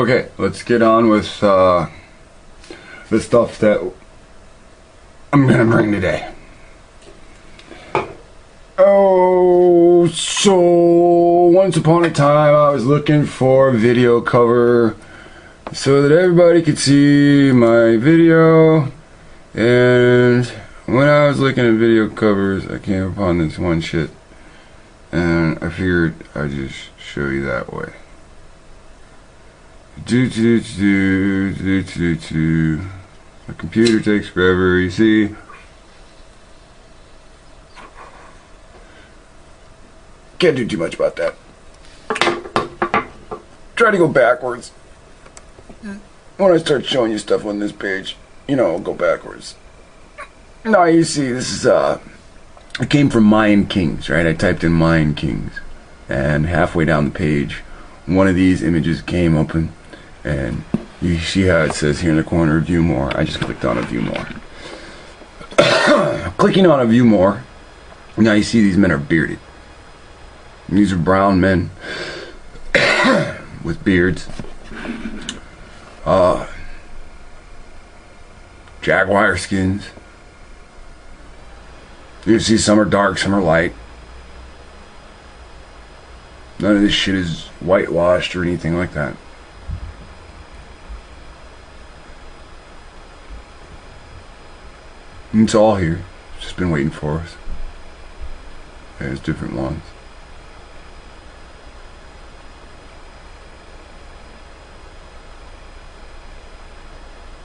Okay, let's get on with the stuff that I'm gonna bring today. Oh, so once upon a time I was looking for a video cover so that everybody could see my video, and when I was looking at video covers I came upon this one shit and I figured I'd just show you that way. The computer takes forever, you see. Can't do too much about that. Try to go backwards. When I start showing you stuff on this page, you know, I'll go backwards. Now you see, this is it came from Mayan Kings, right? I typed in Mayan Kings, and halfway down the page, one of these images came open, and you see how it says here in the corner, view more. I just clicked on a view more. Clicking on a view more, now you see these men are bearded. And these are brown men with beards. Jaguar skins. You can see some are dark, some are light. None of this shit is whitewashed or anything like that. And it's all here. It's just been waiting for us. There's different ones.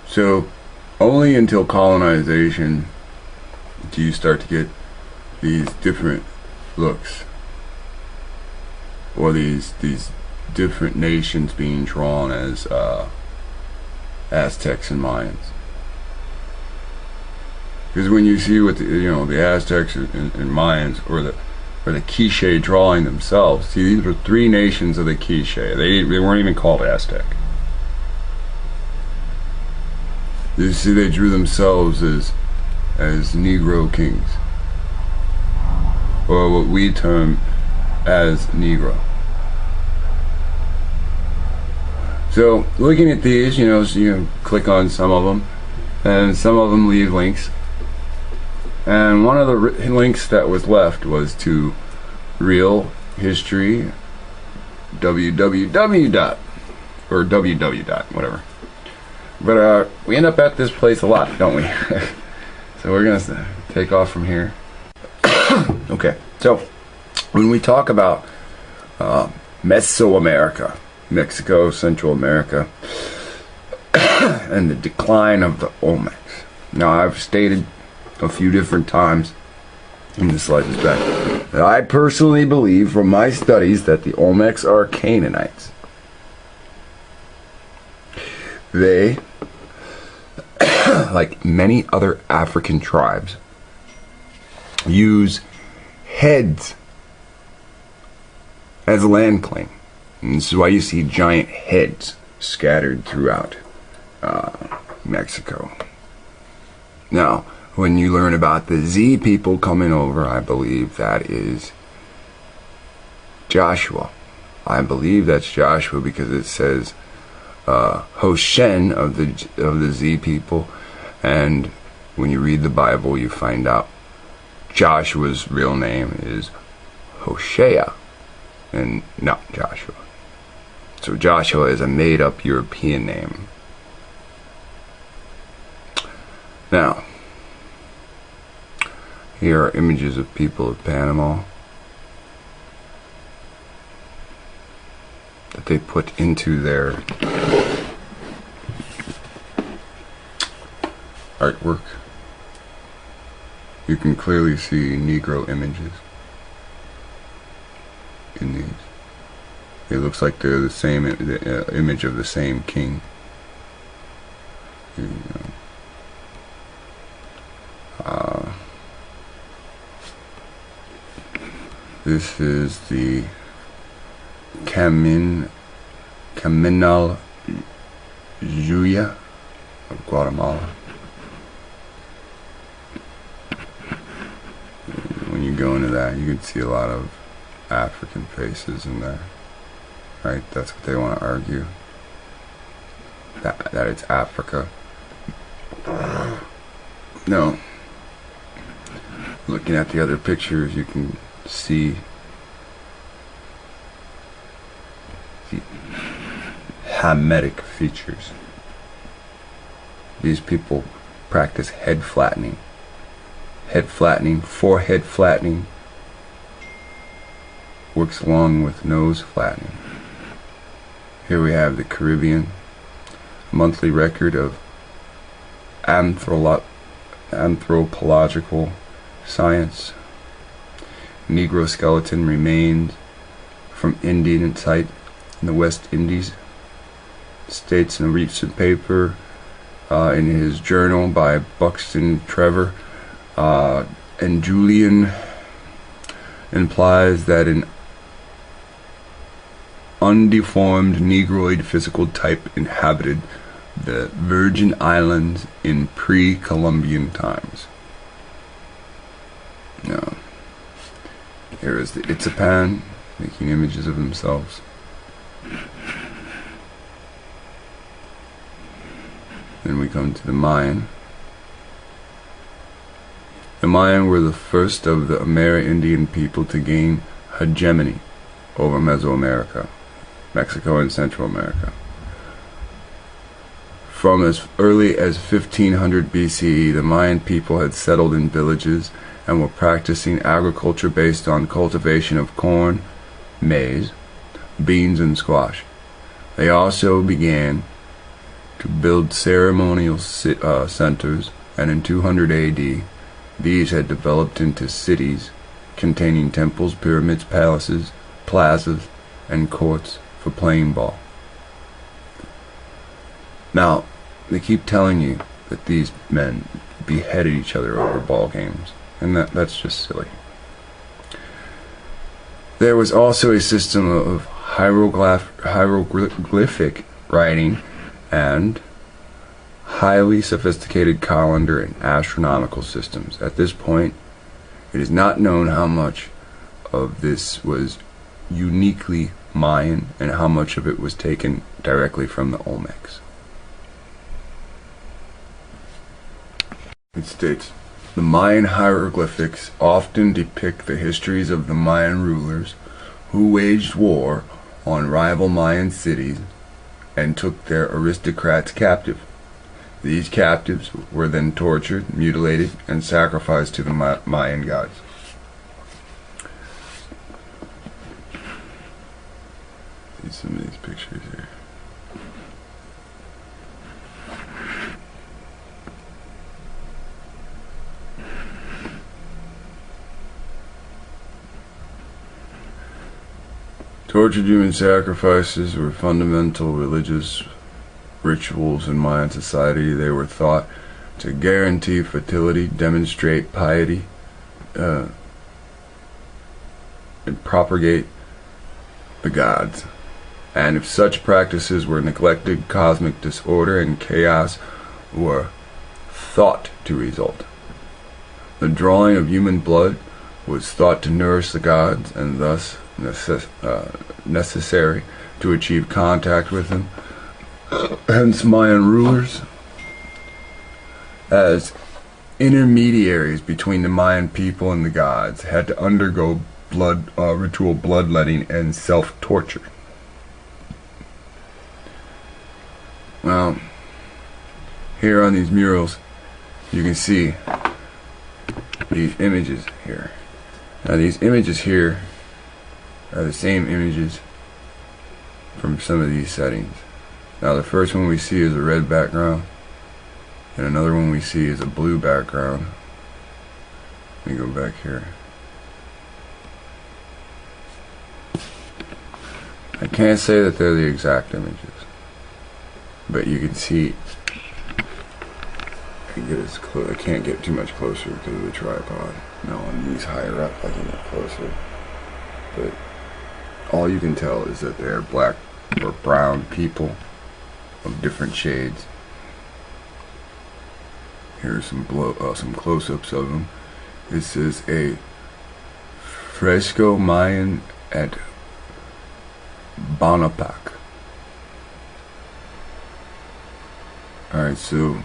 So, only until colonization do you start to get these different looks, or these different nations being drawn as Aztecs and Mayans. Because when you see what the Aztecs and Mayans, or the Quiche drawing themselves, see, these were three nations of the Quiche. They weren't even called Aztec. You see, they drew themselves as Negro kings, or what we term as Negro. So, looking at these, so you click on some of them, and some of them leave links. And one of the links that was left was to Real History www. or www. whatever. But we end up at this place a lot, don't we? So we're gonna take off from here. Okay, so when we talk about Mesoamerica, Mexico, Central America, and the decline of the Olmecs. Now, I've stated a few different times in the slightest back that I personally believe from my studies that the Olmecs are Canaanites. They, like many other African tribes, use heads as a land claim. And this is why you see giant heads scattered throughout Mexico. Now, when you learn about the Z people coming over, I believe that is Joshua. I believe that's Joshua because it says Hoshen of the Z people, and when you read the Bible, you find out Joshua's real name is Hosea, and not Joshua. So Joshua is a made-up European name. Now, here are images of people of Panama that they put into their artwork. You can clearly see Negro images in these. It looks like they're the same image of the same king. Here you go. This is the Caminal Juya of Guatemala. When you go into that, you can see a lot of African faces in there. Right? That's what they want to argue. that it's Africa. No. Looking at the other pictures, you can see the Hamitic features. These people practice head flattening, forehead flattening, works along with nose flattening. Here we have the Caribbean, monthly record of anthropological science. Negro skeleton remains from Indian site in the West Indies. States in a recent paper in his journal by Buxton Trevor and Julian implies that an undeformed Negroid physical type inhabited the Virgin Islands in pre-Columbian times. Now, here is the Itzapan making images of themselves. Then we come to the Mayan. The Mayan were the first of the Amerindian people to gain hegemony over Mesoamerica, Mexico and Central America. From as early as 1500 BCE, the Mayan people had settled in villages and were practicing agriculture based on cultivation of corn, maize, beans, and squash. They also began to build ceremonial centers, and in 200 AD, these had developed into cities containing temples, pyramids, palaces, plazas, and courts for playing ball. Now, they keep telling you that these men beheaded each other over ball games, and that's just silly. There was also a system of hieroglyphic writing and highly sophisticated calendar and astronomical systems. At this point, it is not known how much of this was uniquely Mayan and how much of it was taken directly from the Olmecs. It states, the Mayan hieroglyphics often depict the histories of the Mayan rulers who waged war on rival Mayan cities and took their aristocrats captive. These captives were then tortured, mutilated, and sacrificed to the Mayan gods. See some of these pictures here. Tortured human sacrifices were fundamental religious rituals in Mayan society. They were thought to guarantee fertility, demonstrate piety, and propagate the gods. And if such practices were neglected, cosmic disorder and chaos were thought to result. The drawing of human blood was thought to nourish the gods and thus necessary to achieve contact with them. Hence, Mayan rulers, as intermediaries between the Mayan people and the gods, had to undergo ritual bloodletting and self-torture. Well, here on these murals, you can see these images here. Now, these images here are the same images from some of these settings. Now, the first one we see is a red background, and another one we see is a blue background. Let me go back here. I can't say that they're the exact images, but you can see. I can't get too much closer because of the tripod. Now on these higher up, I can get closer, but all you can tell is that they're black or brown people of different shades. Here are some close-ups of them. This is a fresco Mayan at Bonapac. Alright, so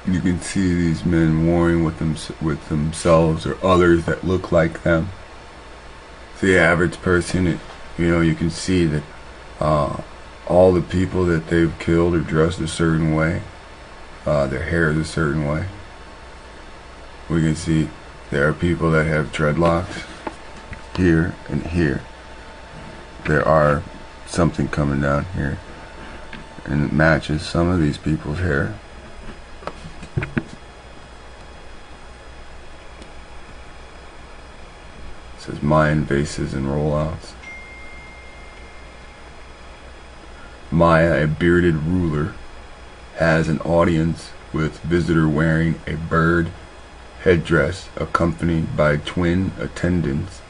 you can see these men warring with themselves or others that look like them. The average person, you can see that all the people that they've killed are dressed a certain way. Their hair is a certain way. We can see there are people that have dreadlocks here and here. There are something coming down here, and it matches some of these people's hair. It says Mayan vases and rollouts. Maya, a bearded ruler, has an audience with visitor wearing a bird headdress accompanied by twin attendants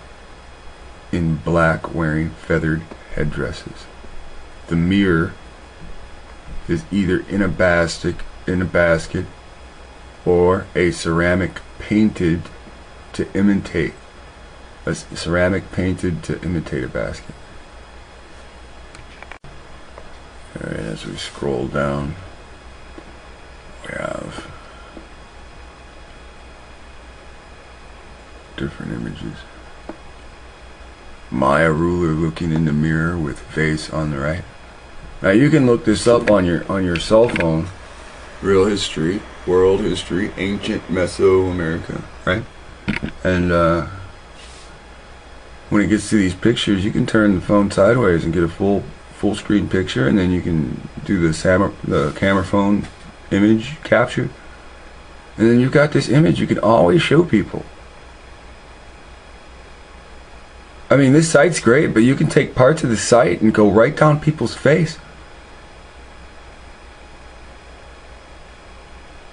in black wearing feathered headdresses. The mirror is either in a basket or a ceramic painted to imitate a basket. Alright, as we scroll down, we have different images. Maya ruler looking in the mirror with face on the right. Now you can look this up on your cell phone. Real history, world history, ancient Mesoamerica, right? And when it gets to these pictures, you can turn the phone sideways and get a full screen picture, and then you can do the camera phone image capture, and then you've got this image you can always show people. I mean, this site's great, but you can take parts of the site and go right down people's face.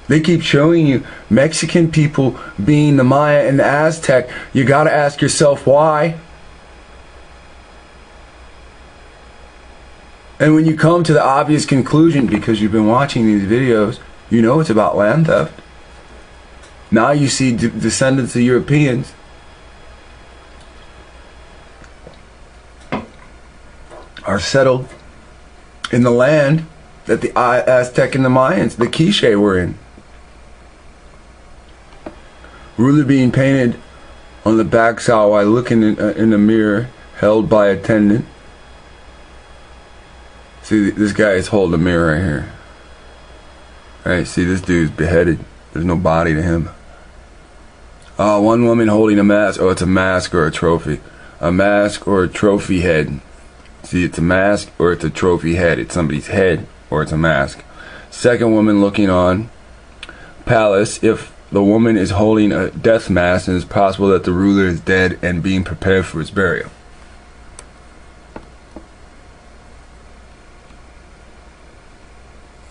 They keep showing you Mexican people being the Maya and the Aztec. You gotta ask yourself why. And when you come to the obvious conclusion, because you've been watching these videos, you know it's about land theft. Now you see descendants of Europeans are settled in the land that the Aztec and the Mayans, the Quiche, were in. Ruler being painted on the backside while looking in the mirror, held by attendant. See, this guy is holding a mirror right here. Right, see, this dude's beheaded. There's no body to him. One woman holding a mask. Oh, it's a mask or a trophy. A mask or a trophy head. See, it's a mask or it's a trophy head. It's somebody's head or it's a mask. Second woman looking on. Palace. If the woman is holding a death mask, and it's possible that the ruler is dead and being prepared for his burial.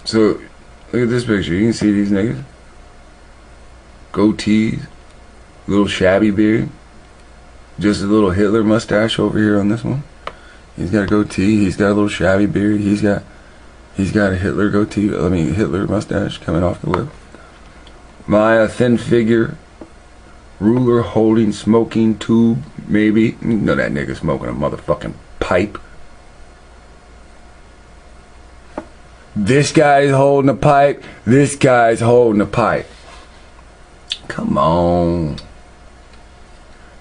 So, look at this picture. You can see these niggas. Goatees. Little shabby beard. Just a little Hitler mustache over here on this one. He's got a goatee. He's got a little shabby beard. He's got a Hitler goatee. I mean, Hitler mustache coming off the whip. Maya, thin figure. Ruler holding smoking tube, maybe. You know that nigga smoking a motherfucking pipe. This guy's holding a pipe. This guy's holding a pipe. Come on.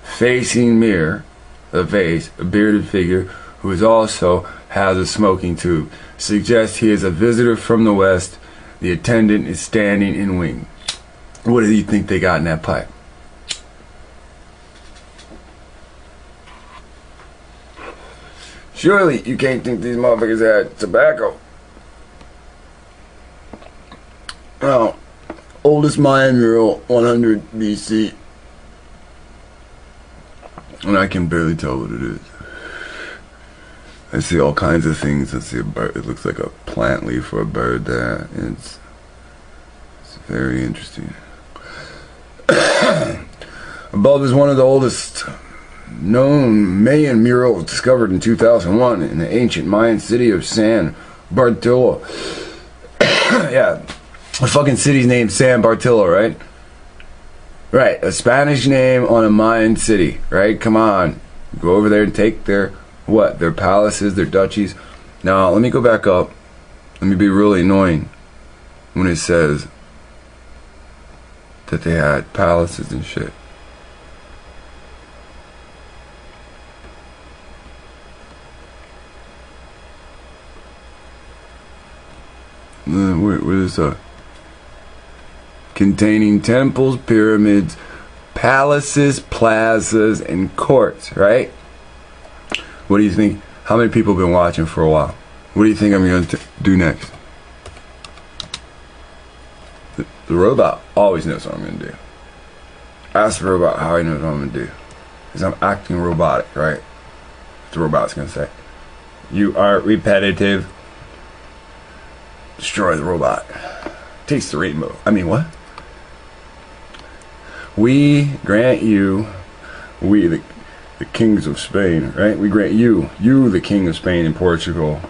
Facing mirror, a vase, a bearded figure who is also has a smoking tube. Suggests he is a visitor from the west. The attendant is standing in wing. What do you think they got in that pipe? Surely you can't think these motherfuckers had tobacco. Well, oldest Mayan mural, 100 BC. And I can barely tell what it is. I see all kinds of things. I see a bird. It looks like a plant leaf for a bird there. It's very interesting. Above is one of the oldest known Mayan murals discovered in 2001 in the ancient Mayan city of San Bartolo. Yeah, the fucking city's named San Bartolo, right? Right, a Spanish name on a Mayan city, right? Come on. Go over there and take their, what? Their palaces, their duchies. Now, let me go back up. Let me be really annoying when it says that they had palaces and shit. What is that? Containing temples, pyramids, palaces, plazas, and courts, right? What do you think? How many people have been watching for a while? What do you think I'm going to do next? The robot always knows what I'm going to do. Ask the robot how he knows what I'm going to do. Because I'm acting robotic, right? The robot's going to say, "You are repetitive." Destroy the robot. Takes the rainbow. I mean, what? We grant you, we the kings of Spain, right? We grant you, the king of Spain and Portugal,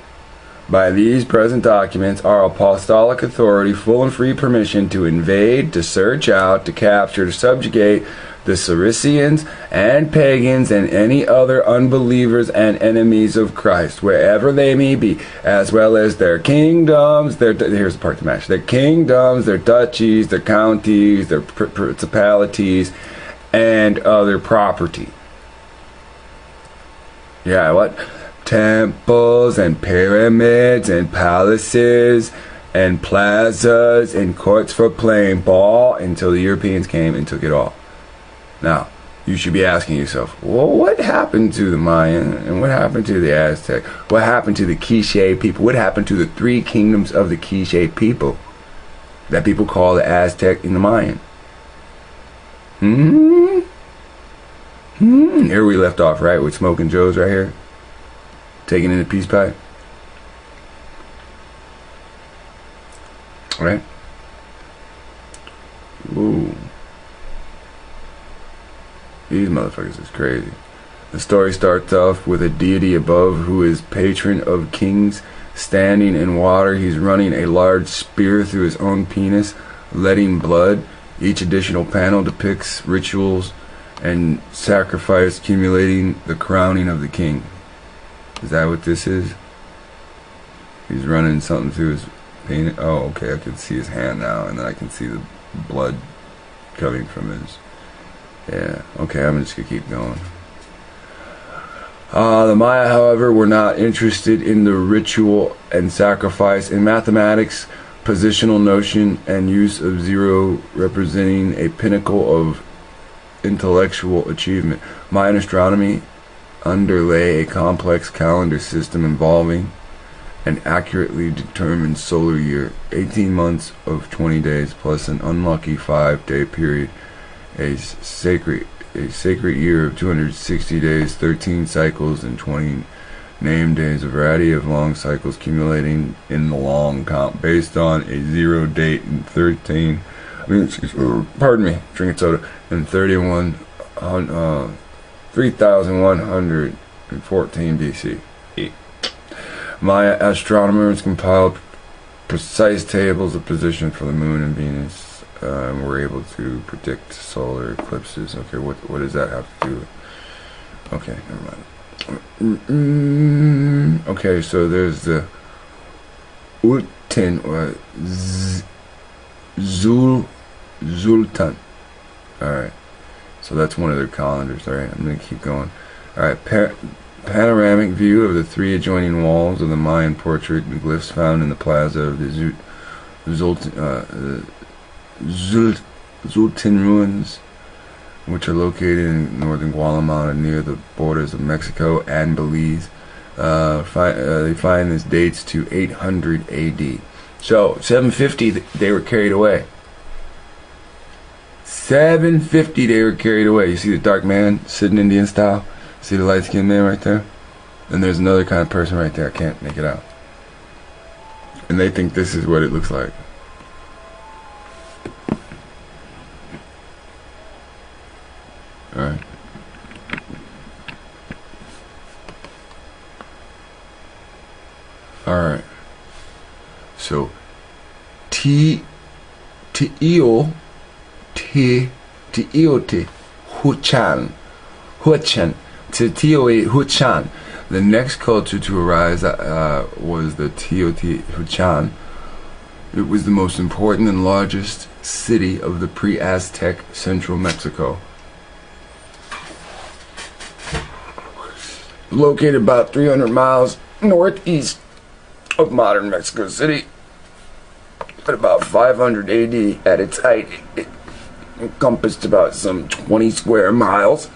by these present documents, our apostolic authority, full and free permission to invade, to search out, to capture, to subjugate the Saracens and pagans and any other unbelievers and enemies of Christ, wherever they may be, as well as their kingdoms, here's the part to match, their kingdoms, their duchies, their counties, their principalities, and other property. Yeah, what? Temples and pyramids and palaces and plazas and courts for playing ball until the Europeans came and took it all. Now, you should be asking yourself, well, what happened to the Mayan and what happened to the Aztec? What happened to the Quiche people? What happened to the three kingdoms of the Quiche people that people call the Aztec and the Mayan? Here we left off, right, with Smoking Joe's right here. Taking in a peace pipe. Right? Ooh. These motherfuckers is crazy. The story starts off with a deity above who is patron of kings, standing in water. He's running a large spear through his own penis, letting blood. Each additional panel depicts rituals and sacrifice, accumulating the crowning of the king. Is that what this is? He's running something through his penis. Oh, okay, I can see his hand now, and then I can see the blood coming from his... Yeah, okay, I'm just gonna keep going. The Maya, however, were not interested in the ritual and sacrifice. In mathematics, positional notion and use of zero representing a pinnacle of intellectual achievement. Mayan astronomy underlay a complex calendar system involving an accurately determined solar year, 18 months of 20 days, plus an unlucky 5-day period. A sacred year of 260 days, 13 cycles, and 20 named days, a variety of long cycles accumulating in the long count based on a zero date in 3114 BC. Maya astronomers compiled precise tables of position for the moon and Venus. We're able to predict solar eclipses. Okay, what does that have to do with? Okay, never mind. Okay, so there's the Ultin or Zultan. Alright, so that's one of their calendars. Alright, I'm going to keep going. Alright, panoramic view of the three adjoining walls of the Mayan portrait and glyphs found in the plaza of the Zultan ruins, which are located in northern Guatemala near the borders of Mexico and Belize. They find this dates to 800 AD. So 750 they were carried away. 750 they were carried away. You see the dark man sitting Indian style? See the light skinned man right there? And there's another kind of person right there. I can't make it out. And they think this is what it looks like. Alright. Alright. So Teote Huchan Teotihuacan. The next culture to arise was the Teotihuacan. It was the most important and largest city of the pre-Aztec central Mexico. Located about 300 miles northeast of modern Mexico City. At about 500 AD at its height, it encompassed about some 20 square miles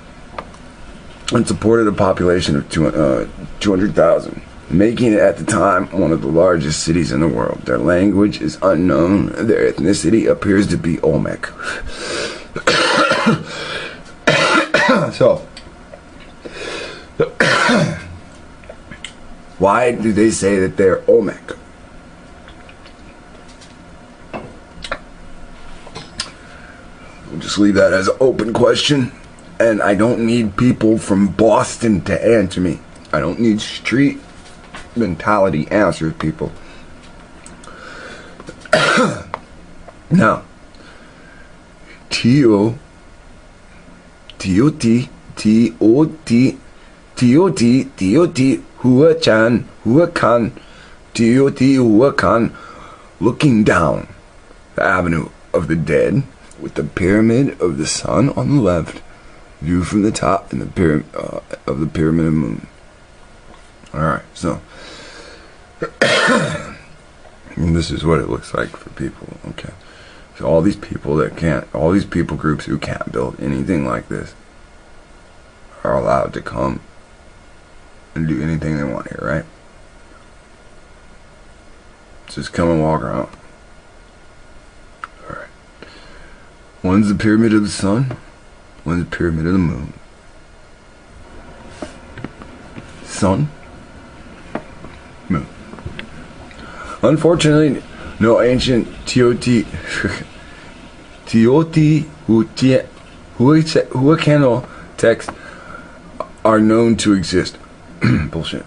and supported a population of 200,000, making it at the time one of the largest cities in the world. Their language is unknown. Their ethnicity appears to be Olmec. So, why do they say that they're Olmec? We'll just leave that as an open question. And I don't need people from Boston to answer me. I don't need street mentality answers, people. Now, Teotihuacan, looking down the Avenue of the Dead with the Pyramid of the Sun on the left, view from the top and the pyramid of the Pyramid of the Moon. Alright, so and this is what it looks like for people. Okay, so all these people groups who can't build anything like this are allowed to come and do anything they want here, right? Just come and walk around. Alright, one's the Pyramid of the Sun, one's the Pyramid of the Moon. Sun, moon. Unfortunately, no ancient Teotihuacan texts are known to exist. Bullshit.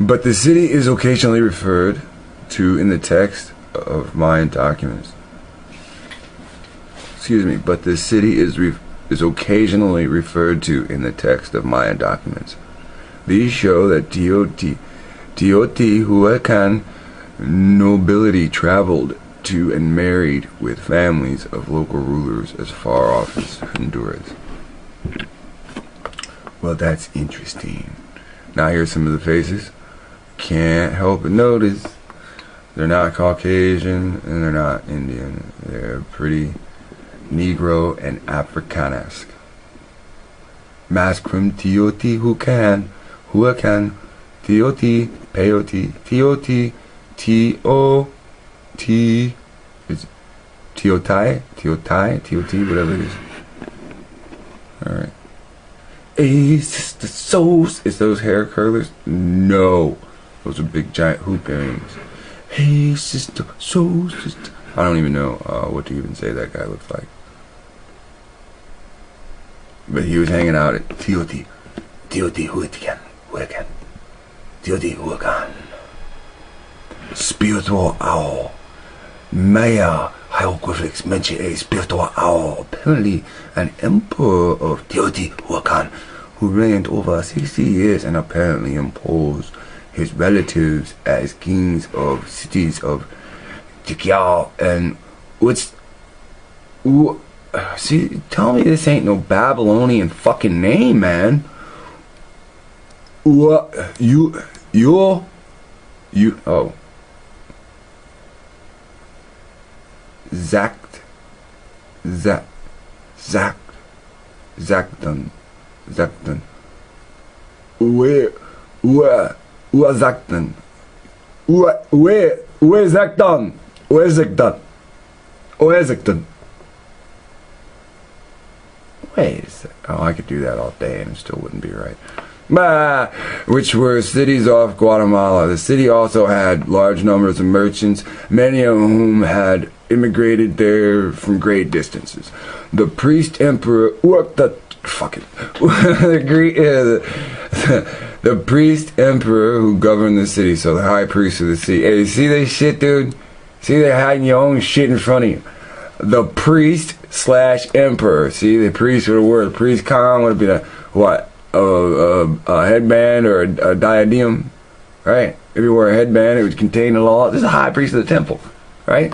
But the city is occasionally referred to in the text of Mayan documents. Excuse me, but the city is occasionally referred to in the text of Mayan documents. These show that Teotihuacan nobility traveled to and married with families of local rulers as far off as Honduras. Well, that's interesting. Now here's some of the faces. Can't help but notice they're not Caucasian and they're not Indian. They're pretty Negro and Africanesque. Mask from Teotihuacan, Teoti, Peyote, Teoti, T-O-T, it's Teoti, whatever it is. Alright. It's the souls. Is those hair curlers? No. Those are big giant hoop earrings. Hey, sister, soul, sister. I don't even know what to even say that guy looks like. But he was hanging out at Teotihuacan. Spiritual owl. Maya hieroglyphics mention a spiritual owl, apparently an emperor of Teotihuacan, who reigned over 60 years and apparently imposed his relatives as kings of cities of Tikal and see, tell me this ain't no Babylonian fucking name, man. Zakdan. Where Zakdan? Where's Zakdan? Where's Zakdan? Wait a sec. Oh, I could do that all day and it still wouldn't be right. Which were cities off Guatemala. The city also had large numbers of merchants, many of whom had immigrated there from great distances. The priest emperor, the priest emperor who governed the city, so the high priest of the city. Hey, see this shit, dude? See, they're hiding your own shit in front of you. The priest / emperor. See, the priest would have word. The priest Khan would have been a what? a headband or a diadem, right? If you wore a headband, it would contain the law. This is a high priest of the temple, right?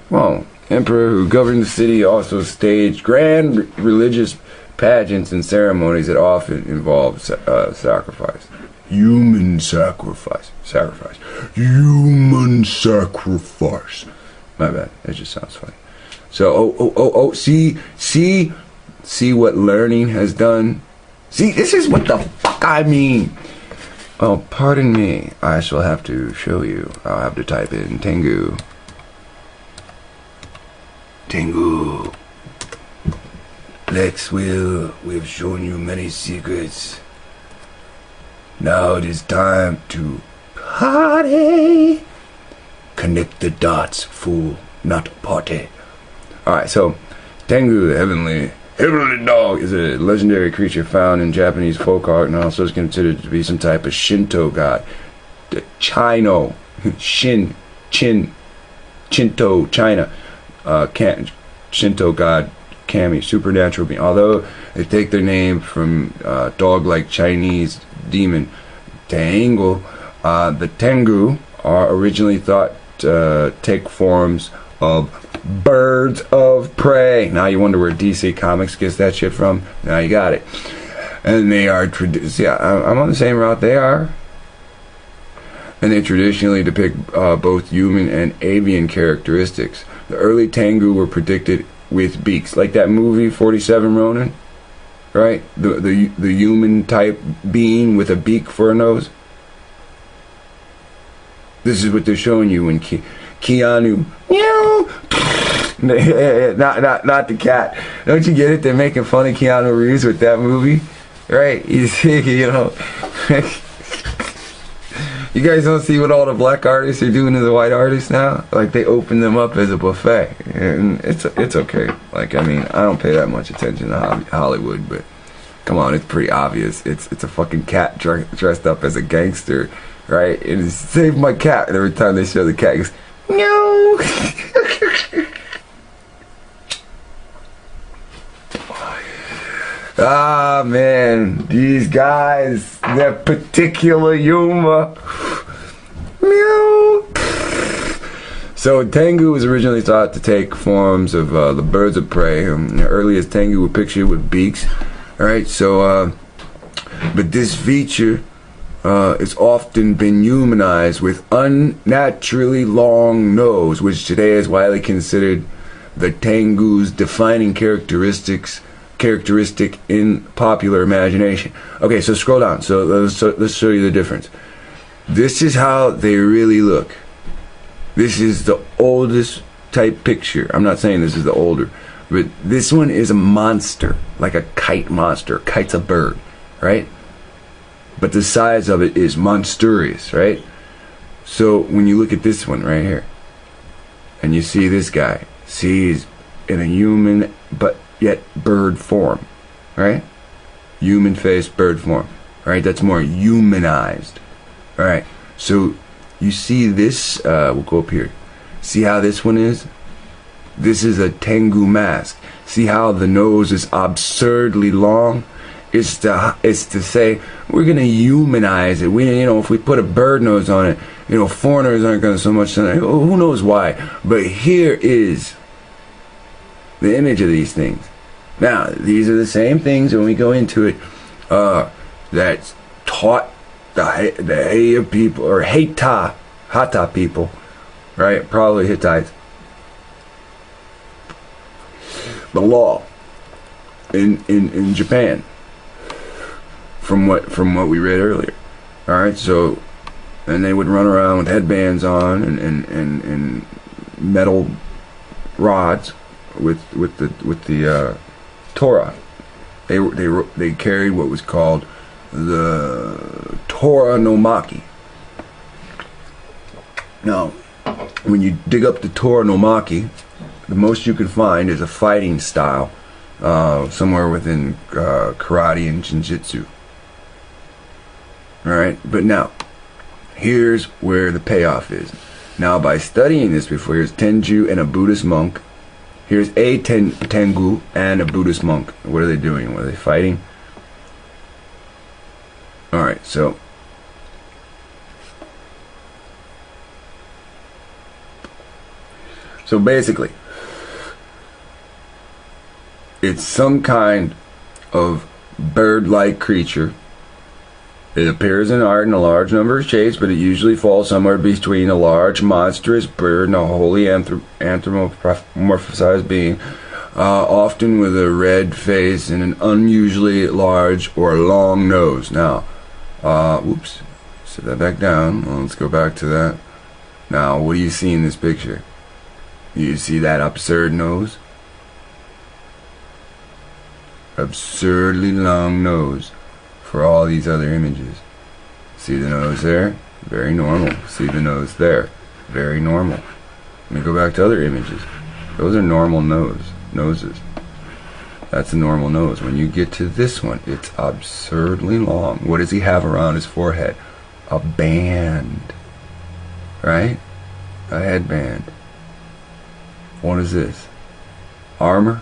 Well, emperor who governed the city also staged grand religious pageants and ceremonies that often involved sacrifice. Human sacrifice. Human sacrifice. My bad. That just sounds funny. So, see what learning has done? See, this is what the fuck I mean. Oh, pardon me. I shall have to show you. I'll have to type in Tengu. Tengu. Lex Will, we have shown you many secrets. Now it is time to party. Connect the dots, fool, not party. Alright, so Tengu, the heavenly dog, is a legendary creature found in Japanese folk art and also is considered to be some type of Shinto god. The Shinto, China, Shinto god Kami, supernatural being. Although they take their name from dog-like Chinese demon Tengu, the Tengu are originally thought to take forms of birds of prey. Now you wonder where DC Comics gets that shit from. Now you got it. And they are I'm on the same route they are. And they traditionally depict both human and avian characteristics. The early Tengu were predicted with beaks, like that movie 47 Ronin, right? The human type being with a beak for a nose. This is what they're showing you when Keanu, not the cat. Don't you get it? They're making fun of Keanu Reeves with that movie, right? He's, you know. You guys don't see what all the black artists are doing to the white artists now? Like, they open them up as a buffet. And it's okay. Like, I mean, I don't pay that much attention to Hollywood, but come on, it's pretty obvious. It's a fucking cat dressed up as a gangster, right? And it's save my cat. And every time they show the cat, it goes, no. Ah, man, these guys, their particular humor. Meow. So Tengu was originally thought to take forms of the birds of prey. The earliest Tengu were pictured with beaks. Alright, so, but this feature has often been humanized with unnaturally long nose, which today is widely considered the Tengu's defining characteristic in popular imagination. Okay, so scroll down. So let's show you the difference. This is how they really look. This is the oldest type picture. I'm not saying this is the older, but this one is a monster, like a kite monster. Kite's a bird, right? But the size of it is monstrous, right? So when you look at this one right here, and you see this guy, see he's in a human, but yet bird form, right? Human face, bird form, right? That's more humanized. All right, so you see this, we'll go up here. See how this one is? This is a Tengu mask. See how the nose is absurdly long? It's to say we're gonna humanize it. If we put a bird nose on it, foreigners aren't gonna so much. Who knows why? But here is the image of these things. Now, these are the same things when we go into it that's taught the Haya people, or Hata people, right? Probably Hittites. The law in Japan, from what we read earlier. All right, so, and they would run around with headbands on and metal rods with the Torah. They carried what was called the Torah no Maki. Now, when you dig up the Torah no Maki, the most you can find is a fighting style somewhere within karate and jinjitsu. Alright, but now, here's where the payoff is. Now, by studying this before, here's Tenju and a Buddhist monk. Here's a Tengu and a Buddhist monk. What are they doing? What are they fighting? Alright, so basically, it's some kind of bird-like creature. It appears in art in a large number of shapes, but it usually falls somewhere between a large, monstrous bird and a wholly anthropomorphized being, often with a red face and an unusually large or long nose. Now, whoops, set that back down. Well, let's go back to that. Now, what do you see in this picture? You see that absurd nose? Absurdly long nose for all these other images. See the nose there? Very normal. See the nose there? Very normal. Let me go back to other images. Those are normal noses. That's a normal nose. When you get to this one, it's absurdly long. What does he have around his forehead? A band. Right? A headband. What is this? Armor?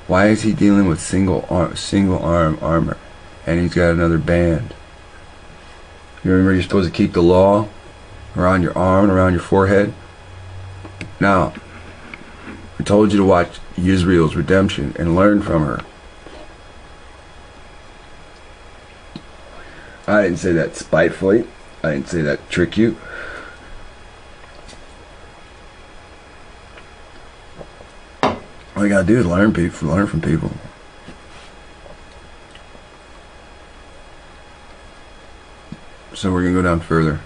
Why is he dealing with single arm armor? And he's got another band. You remember you're supposed to keep the law around your arm and around your forehead? Now, I told you to watch Israel's redemption and learn from her. I didn't say that spitefully. I didn't say that to trick you. All you gotta do is learn from people. So we're gonna go down further,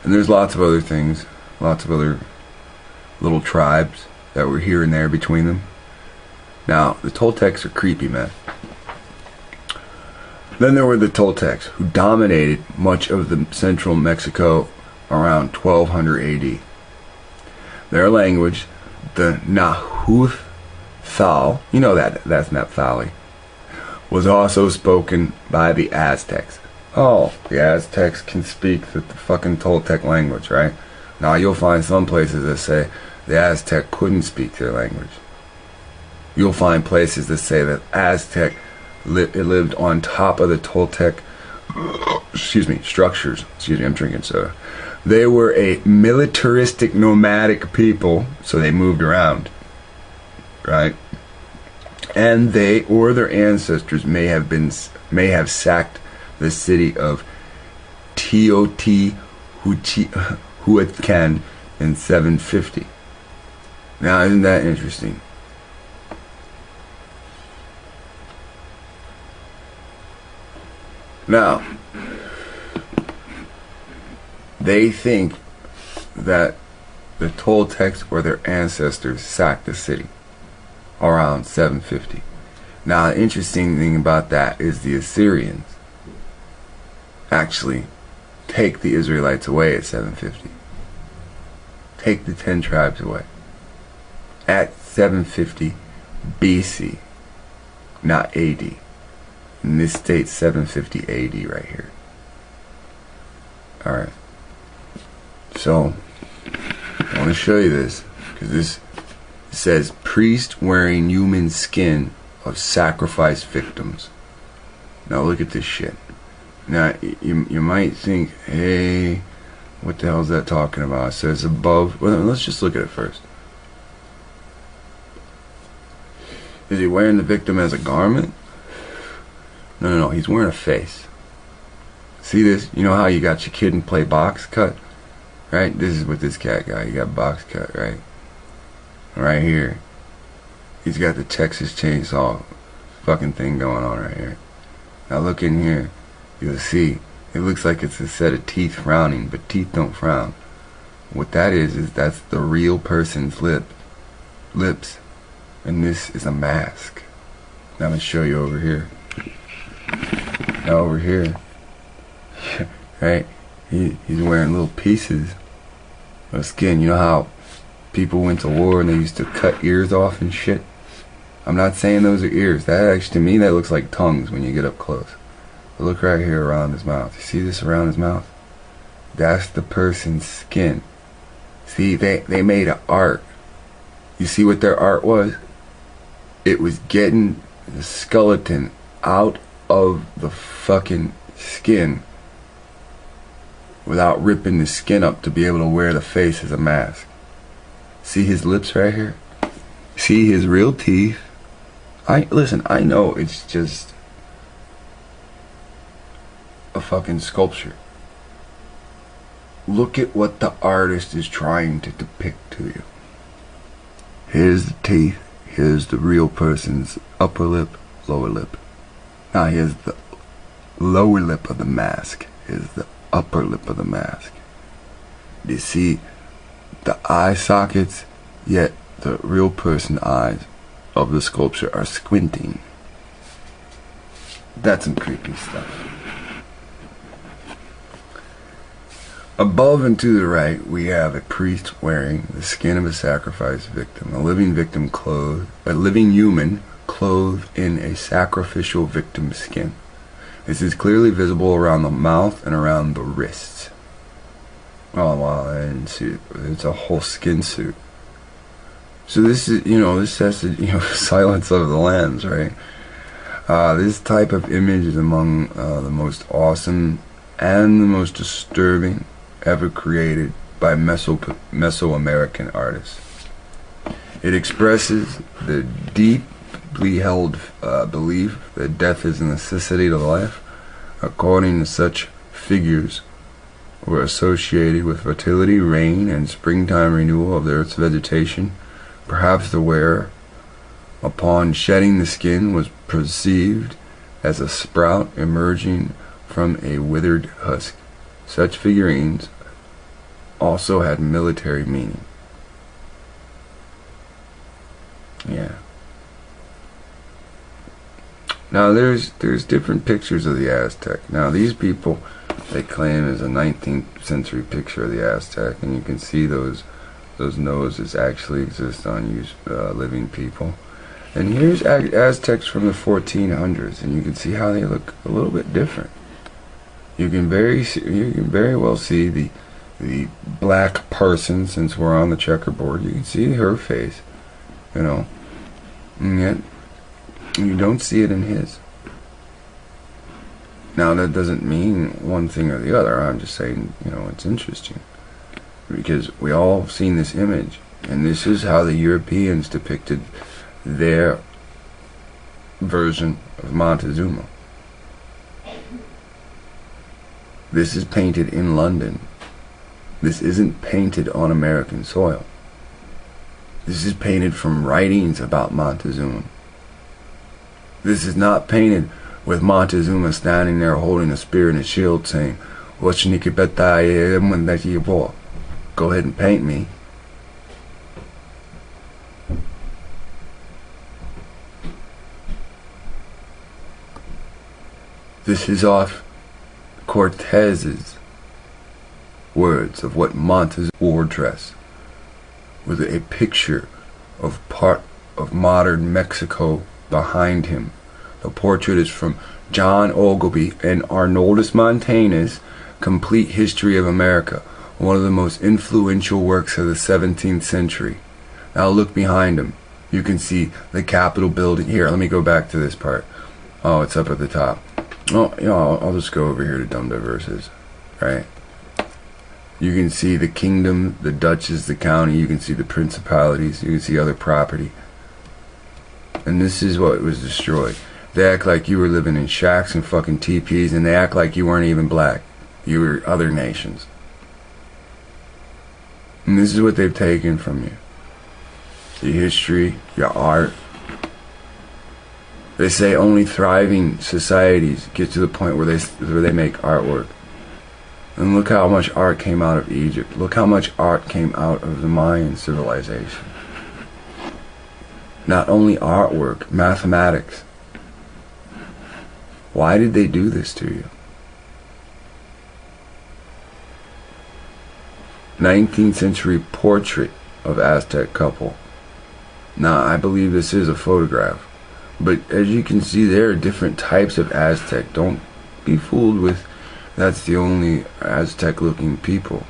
and there's lots of other things, lots of other little tribes that were here and there between them. Now the Toltecs are creepy, man. Then there were the Toltecs, who dominated much of the central Mexico around 1200 AD. Their language, the Nahuatl, you know that's Naphtali, was also spoken by the Aztecs. Oh, the Aztecs can speak the fucking Toltec language, right? Now you'll find some places that say the Aztec couldn't speak their language. You'll find places that say that Aztec lived on top of the Toltec structures. Excuse me, I'm drinking soda. They were a militaristic, nomadic people, so they moved around, right? And they or their ancestors may have sacked the city of Teotihuacan in 750. Now, isn't that interesting? Now, they think that the Toltecs or their ancestors sacked the city around 750. Now, the interesting thing about that is the Assyrians actually take the Israelites away at 750. Take the 10 tribes away at 750 BC, not AD. And this states 750 AD right here. Alright. So, I want to show you this, because this says priest wearing human skin of sacrifice victims. Now look at this shit. Now you might think, hey, what the hell is that talking about? It says above. Well, let's just look at it first. Is he wearing the victim as a garment? No, he's wearing a face. See this? You know how you got your kid and play box cut? Right? This is what this cat got. He got box cut, right? Right here. He's got the Texas Chainsaw fucking thing going on right here. Now look in here. You'll see. It looks like it's a set of teeth frowning, but teeth don't frown. What that is that's the real person's lips. And this is a mask. Now I'm going to show you over here. Now over here. Right? He's wearing little pieces of skin. You know how people went to war and they used to cut ears off and shit? I'm not saying those are ears. That actually, to me, that looks like tongues when you get up close. But look right here around his mouth. You see this around his mouth? That's the person's skin. See, they made an art. You see what their art was? It was getting the skeleton out of the fucking skin without ripping the skin up to be able to wear the face as a mask. See his lips right here? See his real teeth? Listen, I know it's just a fucking sculpture. Look at what the artist is trying to depict to you. Here's the teeth. Here's the real person's upper lip, lower lip. Now here's the lower lip of the mask. Here's the upper lip of the mask. You see the eye sockets, yet the real person eyes of the sculpture are squinting. That's some creepy stuff. Above and to the right, we have a priest wearing the skin of a sacrifice victim, a living human clothed in a sacrificial victim's skin. This is clearly visible around the mouth and around the wrists. Oh wow, I didn't see it. It's a whole skin suit. So this is, this has to, Silence of the Lambs, right? This type of image is among the most awesome and the most disturbing ever created by Mesoamerican artists. It expresses the deeply held belief that death is a necessity to life. According to such figures, were associated with fertility, rain, and springtime renewal of the earth's vegetation. Perhaps the wearer, upon shedding the skin, was perceived as a sprout emerging from a withered husk. Such figurines also had military meaning. Yeah. Now there's different pictures of the Aztec. Now these people, they claim is a 19th century picture of the Aztec, and you can see those noses actually exist on living people. And here's Aztecs from the 1400s, and you can see how they look a little bit different. You can very well see the black person, since we're on the checkerboard. You can see her face, and yet you don't see it in his. Now that doesn't mean one thing or the other. I'm just saying, it's interesting, because we all have seen this image, and this is how the Europeans depicted their version of Montezuma. This is painted in London. This isn't painted on American soil. This is painted from writings about Montezuma. This is not painted with Montezuma standing there holding a spear and a shield saying, go ahead and paint me. This is off Cortez's words of what Montezuma wore dress, with a picture of part of modern Mexico behind him. The portrait is from John Ogilvy and Arnoldus Montanus' Complete History of America, one of the most influential works of the 17th century. Now look behind him. You can see the Capitol building. Here, let me go back to this part. Oh, it's up at the top. Oh, I'll just go over here to Dumb Diverses, right? You can see the kingdom, the duchies, the county. You can see the principalities. You can see other property. And this is what was destroyed. They act like you were living in shacks and fucking teepees, and they act like you weren't even black. You were other nations. And this is what they've taken from you. Your history, your art. They say only thriving societies get to the point where they make artwork. And look how much art came out of Egypt. Look how much art came out of the Mayan civilization. Not only artwork, mathematics. Why did they do this to you? 19th century portrait of Aztec couple. Now, I believe this is a photograph. But as you can see, there are different types of Aztec. Don't be fooled with that's the only Aztec looking people.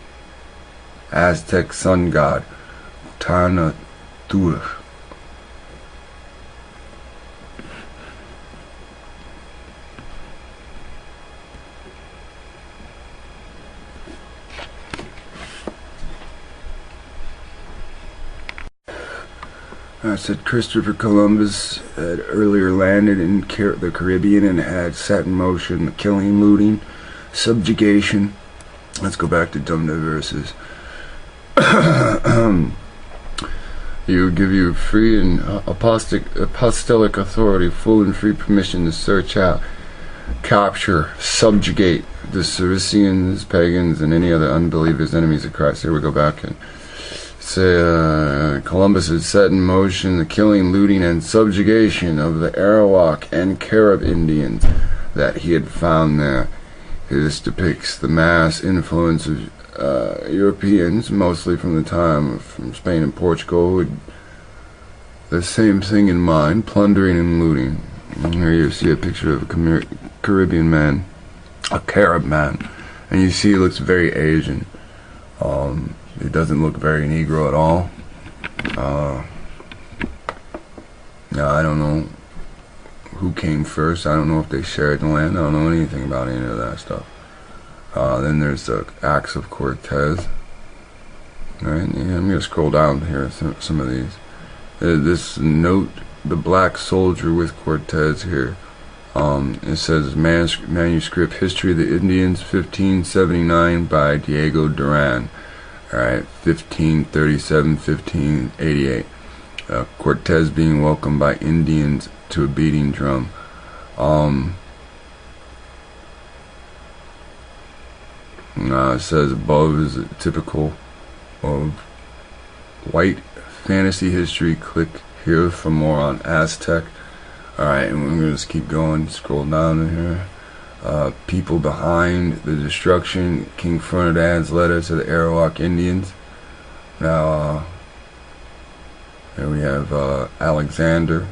Aztec sun god, Tanatur. I said Christopher Columbus had earlier landed in the Caribbean and had set in motion the killing, looting, subjugation. Let's go back to dumb verses. He would give you free and apostolic authority, full and free permission to search out, capture, subjugate the Saracens, pagans, and any other unbelievers, enemies of Christ. Here we go back and say Columbus had set in motion the killing, looting, and subjugation of the Arawak and Carib Indians that he had found there. This depicts the mass influence of Europeans, mostly from the time from Spain and Portugal, with the same thing in mind, plundering and looting. And here you see a picture of a Caribbean man, a Carib man, and you see he looks very Asian. He doesn't look very Negro at all. Now I don't know who came first. I don't know if they shared the land. I don't know anything about any of that stuff. Then there's the Acts of Cortez. Right? Yeah, I'm going to scroll down here, some of these. This note, the black soldier with Cortez here. It says manuscript History of the Indians, 1579 by Diego Duran. Alright, 1537, 1588. Cortez being welcomed by Indians to a beating drum. It says above is typical of white fantasy history. Click here for more on Aztec. Alright, and we're going to just keep going, scroll down in here. People behind the destruction, King Ferdinand's letter to the Arawak Indians. Now, here we have Alexander,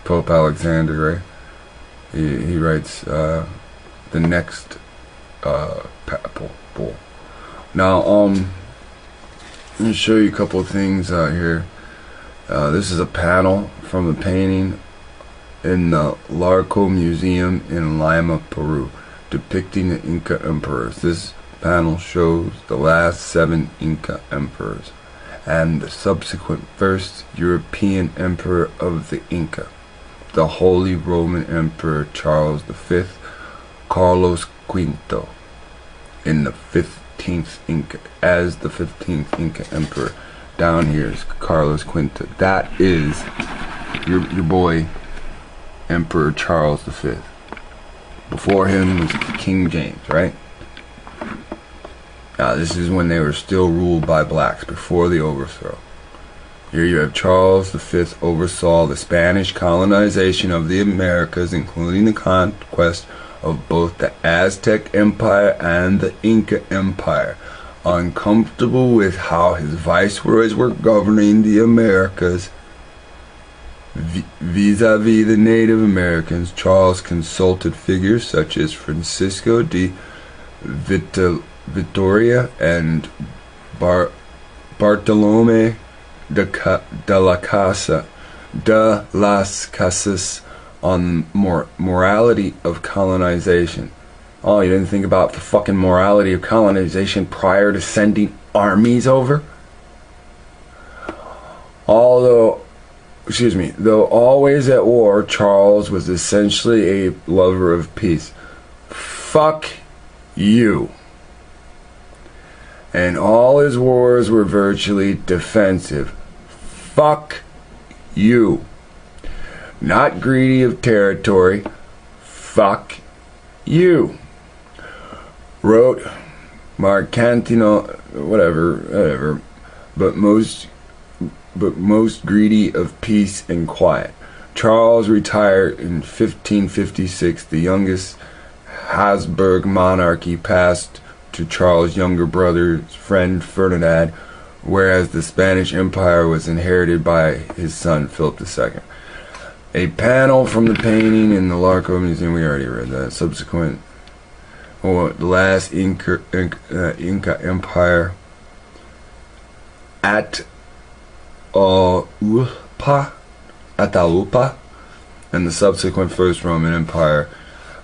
Pope Alexander, right? He writes the next papal bull. Now, let me show you a couple of things here. This is a panel from a painting in the Larco Museum in Lima, Peru, depicting the Inca emperors. This panel shows the last 7 Inca emperors and the subsequent first European emperor of the Inca, the Holy Roman Emperor Charles V, Carlos Quinto, in the 15th Inca, as the 15th Inca emperor. Down here is Carlos Quinto. That is your boy Emperor Charles V. Before him was King James, right? Now this is when they were still ruled by blacks, before the overthrow. Here you have Charles V oversaw the Spanish colonization of the Americas, including the conquest of both the Aztec Empire and the Inca Empire. Uncomfortable with how his viceroys were governing the Americas vis-a-vis the Native Americans, Charles consulted figures such as Francisco de Vitoria and Bartolomé de las Casas on morality of colonization. Oh, you didn't think about the fucking morality of colonization prior to sending armies over? Though always at war, Charles was essentially a lover of peace. Fuck you. And all his wars were virtually defensive. Fuck you. Not greedy of territory. Fuck you. Wrote Marcantino, whatever, but most greedy of peace and quiet. Charles retired in 1556. The youngest Habsburg monarchy passed to Charles' younger brother's friend Ferdinand, whereas the Spanish Empire was inherited by his son Philip II. A panel from the painting in the Larco Museum, we already read that. Subsequent, the last Inca Empire at Atahualpa, and the subsequent first Roman Empire,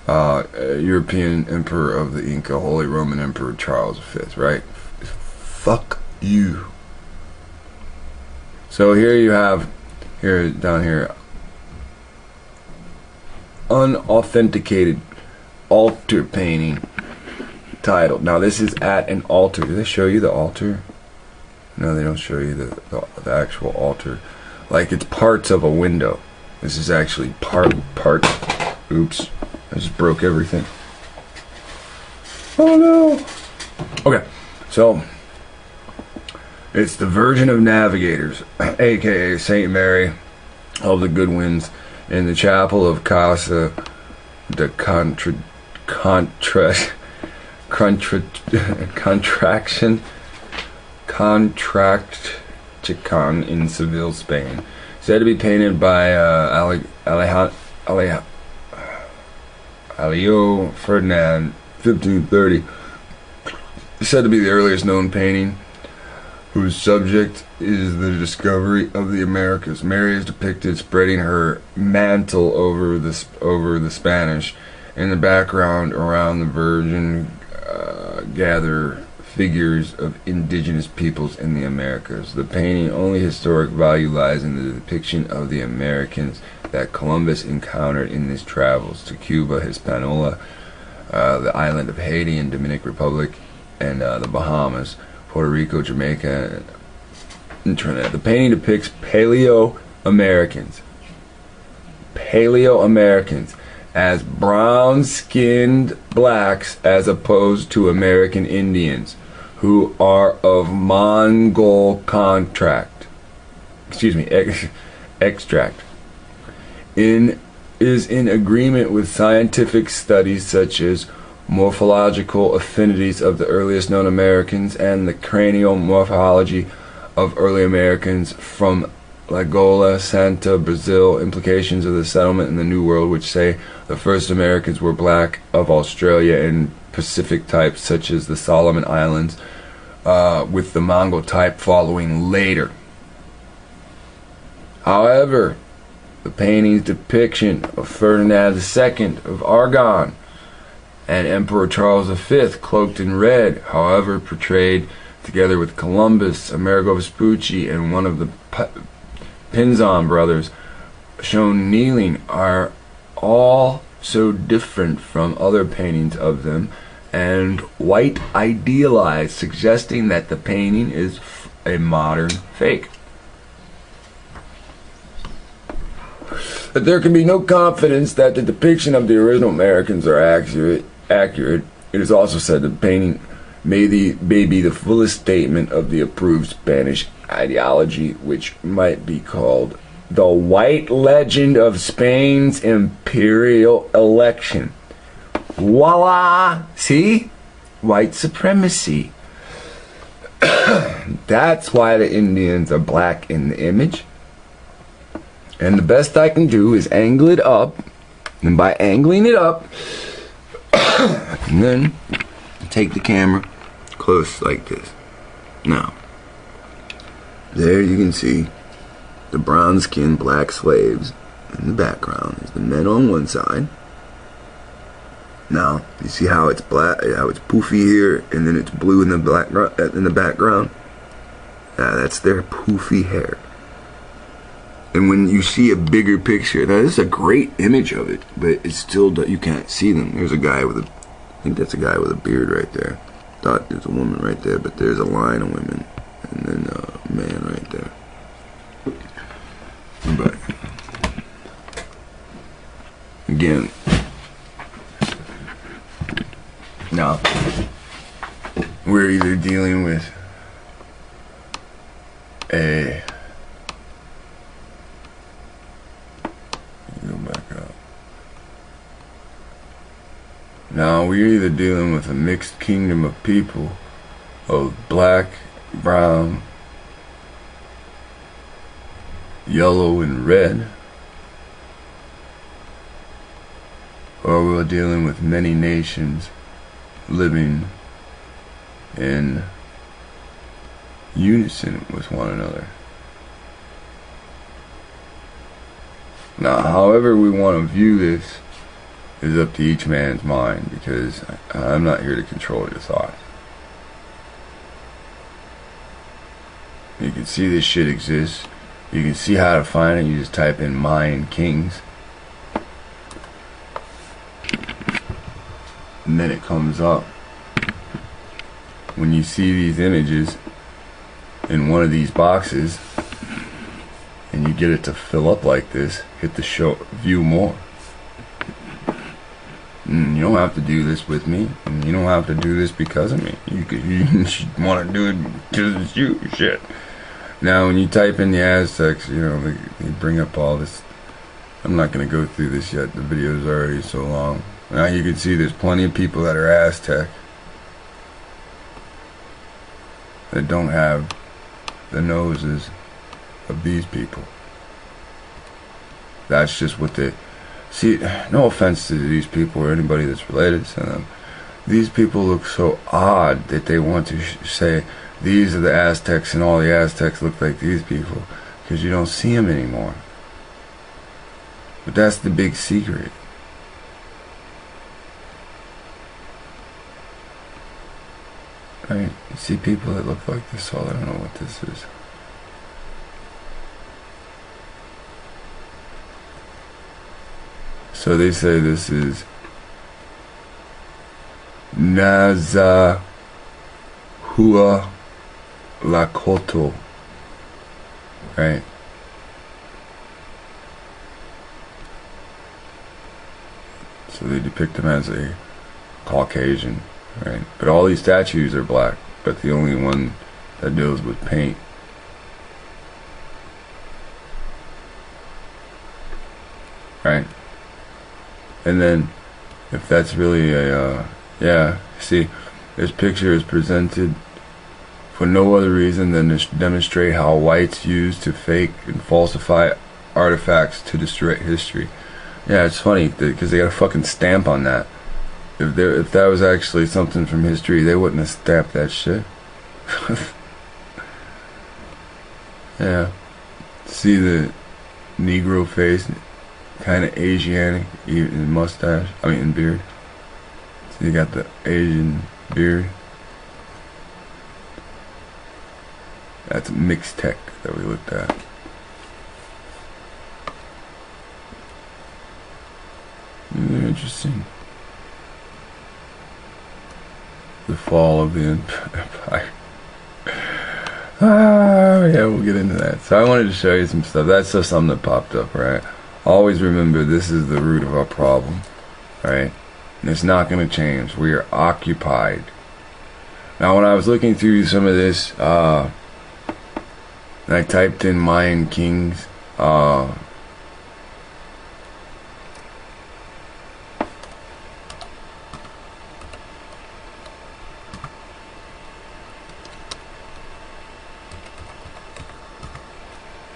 European Emperor of the Inca, Holy Roman Emperor Charles V, right? Fuck you. So here you have, down here, unauthenticated altar painting titled. Now this is at an altar. Do they show you the altar? No, they don't show you the actual altar. Like it's parts of a window. This is actually part. Oops, I just broke everything. Oh no. Okay, so it's the Virgin of Navigators, aka Saint Mary of the Good Winds, in the chapel of Casa de Contraction in Seville, Spain. Said to be painted by Alio Ferdinand, 1530. Said to be the earliest known painting, whose subject is the discovery of the Americas. Mary is depicted spreading her mantle over the Spanish. In the background around the Virgin gather figures of indigenous peoples in the Americas. The painting only historic value lies in the depiction of the Americans that Columbus encountered in his travels to Cuba, Hispaniola, the island of Haiti and Dominican Republic, and the Bahamas, Puerto Rico, Jamaica, and Trinidad. The painting depicts Paleo-Americans as brown-skinned blacks as opposed to American Indians, who are of Mongol extract. Is in agreement with scientific studies such as morphological affinities of the earliest known Americans and the cranial morphology of early Americans from Lagoa Santa, Brazil, implications of the settlement in the New World, which say the first Americans were black, of Australia and Pacific types such as the Solomon Islands, with the Mongol type following later. However, the painting's depiction of Ferdinand II of Aragon and Emperor Charles V, cloaked in red, however portrayed together with Columbus, Amerigo Vespucci, and one of the Pinzon brothers shown kneeling, are all so different from other paintings of them, and white idealized, suggesting that the painting is a modern fake. But there can be no confidence that the depiction of the original Americans are accurate. It is also said the painting may be the fullest statement of the approved Spanish ideology, which might be called the White Legend of Spain's Imperial Election. Voila! See? White supremacy. That's why the Indians are black in the image. And the best I can do is angle it up, and by angling it up, and then take the camera close like this. Now, there you can see the brown-skinned black slaves in the background. There's the men on one side. Now, you see how it's black, how it's poofy here, and then it's blue in the background? That's their poofy hair. And when you see a bigger picture, now this is a great image of it, but it's still, you can't see them. There's a guy with I think that's a guy with a beard right there. Thought there's a woman right there, but there's a line of women, and then a man right there. But again, now we're either dealing with a Now we're either dealing with a mixed kingdom of people of black, brown, yellow, and red, or we're dealing with many nations living in unison with one another. Now, however we want to view this is up to each man's mind, because I'm not here to control your thought. You can see this shit exists. You can see how to find it. You just type in Mayan kings, and then it comes up. When you see these images in one of these boxes and you get it to fill up like this, hit the show view more. You don't have to do this with me, and you don't have to do this because of me. You want to do it because it's you. Shit. Now when you type in the Aztecs, you know, they bring up all this. I'm not going to go through this yet. The video is already so long. Now you can see there's plenty of people that are Aztec that don't have the noses of these people. That's just what they see. No offense to these people or anybody that's related to them. These people look so odd that they want to say these are the Aztecs and all the Aztecs look like these people, because you don't see them anymore. But that's the big secret. Right? You see people that look like this all. I don't know what this is. So they say this is Nazahua Lakoto, right? So they depict him as a Caucasian, right? But all these statues are black, but the only one that deals with paint. Right? And then, if that's really a, yeah, see, this picture is presented for no other reason than to demonstrate how whites use to fake and falsify artifacts to destroy history. Yeah, it's funny, because they got a fucking stamp on that. If that was actually something from history, they wouldn't have stamped that shit. Yeah. See the Negro face? Kind of Asianic, even in mustache, in beard. So you got the Asian beard. That's mixed tech that we looked at. Interesting. The fall of the empire. Yeah, we'll get into that. So I wanted to show you some stuff. That's just something that popped up, right? Always remember, this is the root of our problem, right? And it's not going to change. We are occupied. Now, when I was looking through some of this, and I typed in Mayan kings,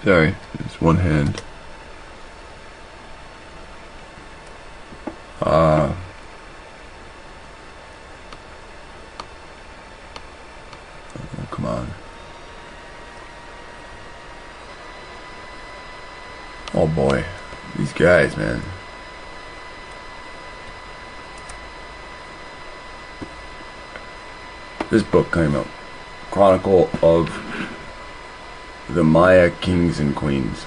sorry, it's one hand. Oh, come on. Oh boy, these guys, man. This book came out, Chronicle of the Maya Kings and Queens.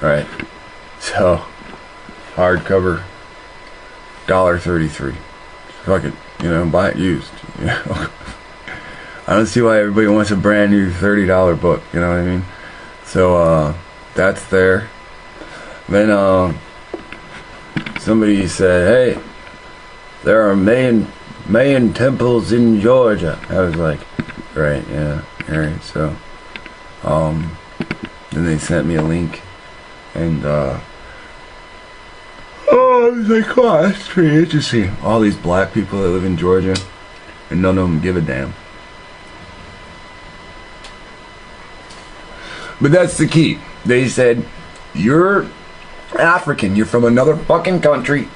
Alright, so hardcover, $1.33. Fuck it, buy it used. I don't see why everybody wants a brand new $30 book, you know what I mean? So that's there. Then somebody said, hey, there are Mayan temples in Georgia. I was like, right, yeah, alright. So then they sent me a link, and I was like, oh, that's pretty interesting. All these black people that live in Georgia, and none of them give a damn. But that's the key. They said, you're African, you're from another fucking country,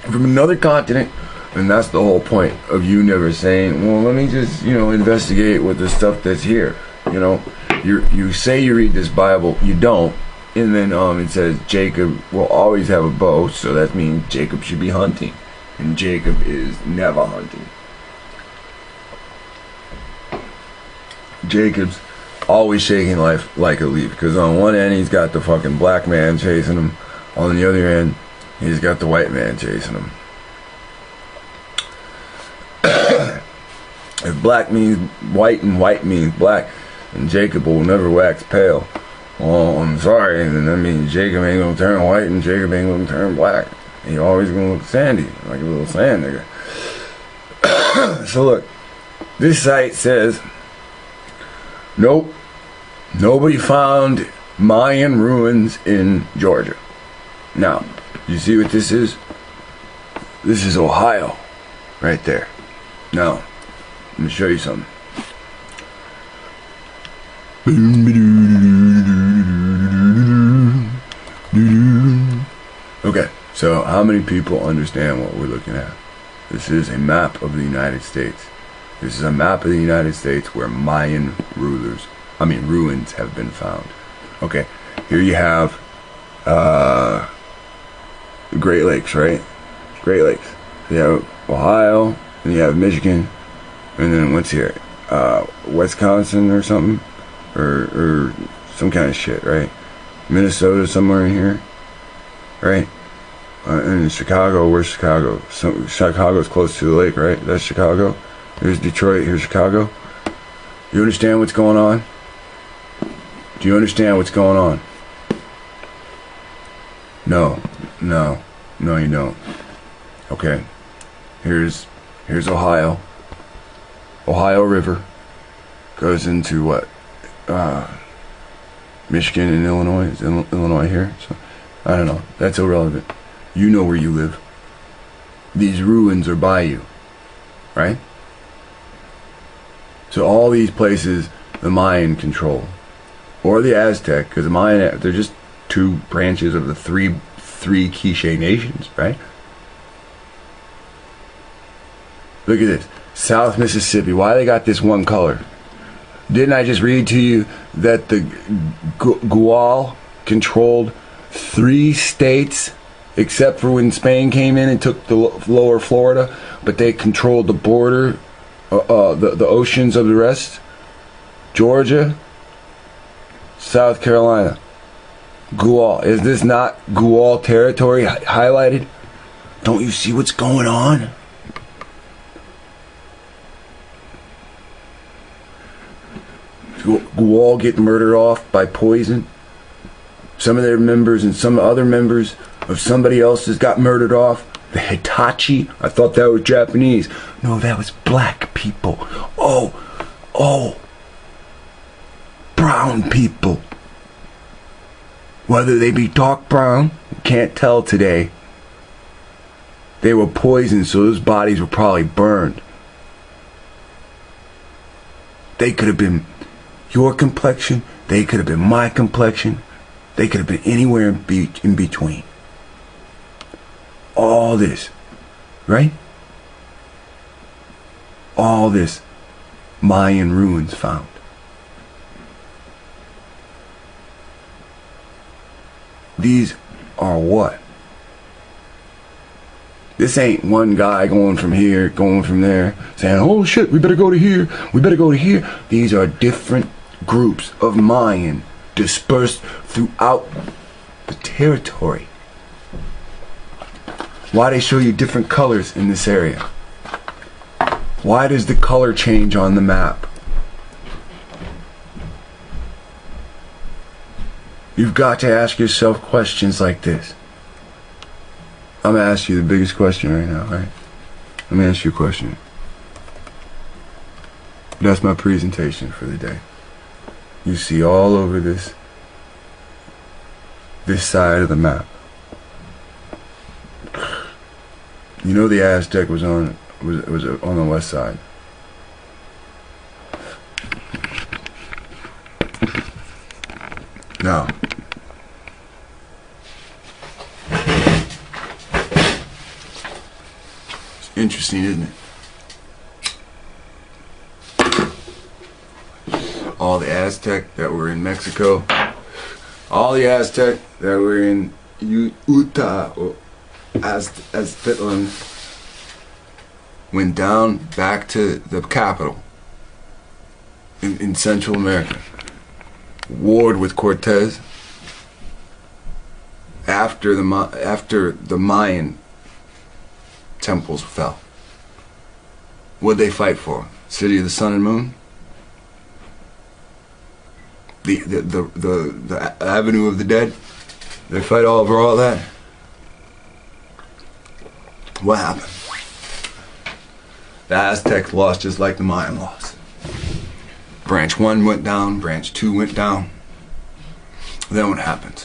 from another continent, and that's the whole point of you never saying, well, let me just, investigate with the stuff that's here. You say you read this Bible, you don't, and then it says Jacob will always have a bow, so that means Jacob should be hunting, and Jacob is never hunting. Jacob's always shaking life like a leaf, because on one end he's got the fucking black man chasing him, on the other end he's got the white man chasing him. If black means white and white means black, and Jacob will never wax pale, well, I'm sorry, and that means Jacob ain't gonna turn white and Jacob ain't gonna turn black. He always gonna look sandy, like a little sand nigga. So look, this site says, nope, nobody found Mayan ruins in Georgia. Now, you see what this is? This is Ohio, right there. Now, let me show you something. Okay, so how many people understand what we're looking at? This is a map of the United States. This is a map of the United States where Mayan ruins have been found. Okay, here you have the Great Lakes, right? Great Lakes. You have Ohio, and you have Michigan, and then what's here? Wisconsin or something? Or some kind of shit, right? Minnesota somewhere in here, right? And Chicago, where's Chicago? Chicago's close to the lake, right? That's Chicago. Here's Detroit, here's Chicago. You understand what's going on? Do you understand what's going on? No, you don't. Okay, here's Ohio. Ohio River goes into what? Michigan and Illinois. Is Illinois here? So, I don't know. That's irrelevant. You know where you live. These ruins are by you, right? So all these places the Mayan control, or the Aztec, because the Mayan, they're just two branches of the three Quiche nations, right? Look at this. South Mississippi. Why they got this one color? Didn't I just read to you that the Gual controlled 3 states, except for when Spain came in and took the lower Florida, but they controlled the border, the oceans of the rest? Georgia, South Carolina. Gual. Is this not Gual territory highlighted? Don't you see what's going on? Gual get murdered off by poison. Some of their members and some other members of somebody else's got murdered off. The Hitachi, I thought that was Japanese. No, that was black people. Oh, brown people. Whether they be dark brown, can't tell today. They were poisoned, so those bodies were probably burned. They could have been your complexion, they could have been my complexion, they could have been anywhere in between. All this, right? All this Mayan ruins found. These are what? This ain't one guy going from here, going from there, saying, oh shit, we better go to here, we better go to here. These are different groups of Mayan dispersed throughout the territory. Why they show you different colors in this area? Why does the color change on the map? You've got to ask yourself questions like this. I'm going to ask you the biggest question right now, right? Let me ask you a question. That's my presentation for the day. You see all over this side of the map. You know the Aztec was on the west side. Now, it's interesting, isn't it? All the Aztec that were in Mexico, all the Aztec that were in Utah or Aztlan went down back to the capital in Central America. warred with Cortez after the Mayan temples fell. What'd they fight for? City of the Sun and Moon? The Avenue of the Dead? They fight over all that? What happened? The Aztecs lost just like the Mayan lost. Branch 1 went down, branch 2 went down. Then what happens?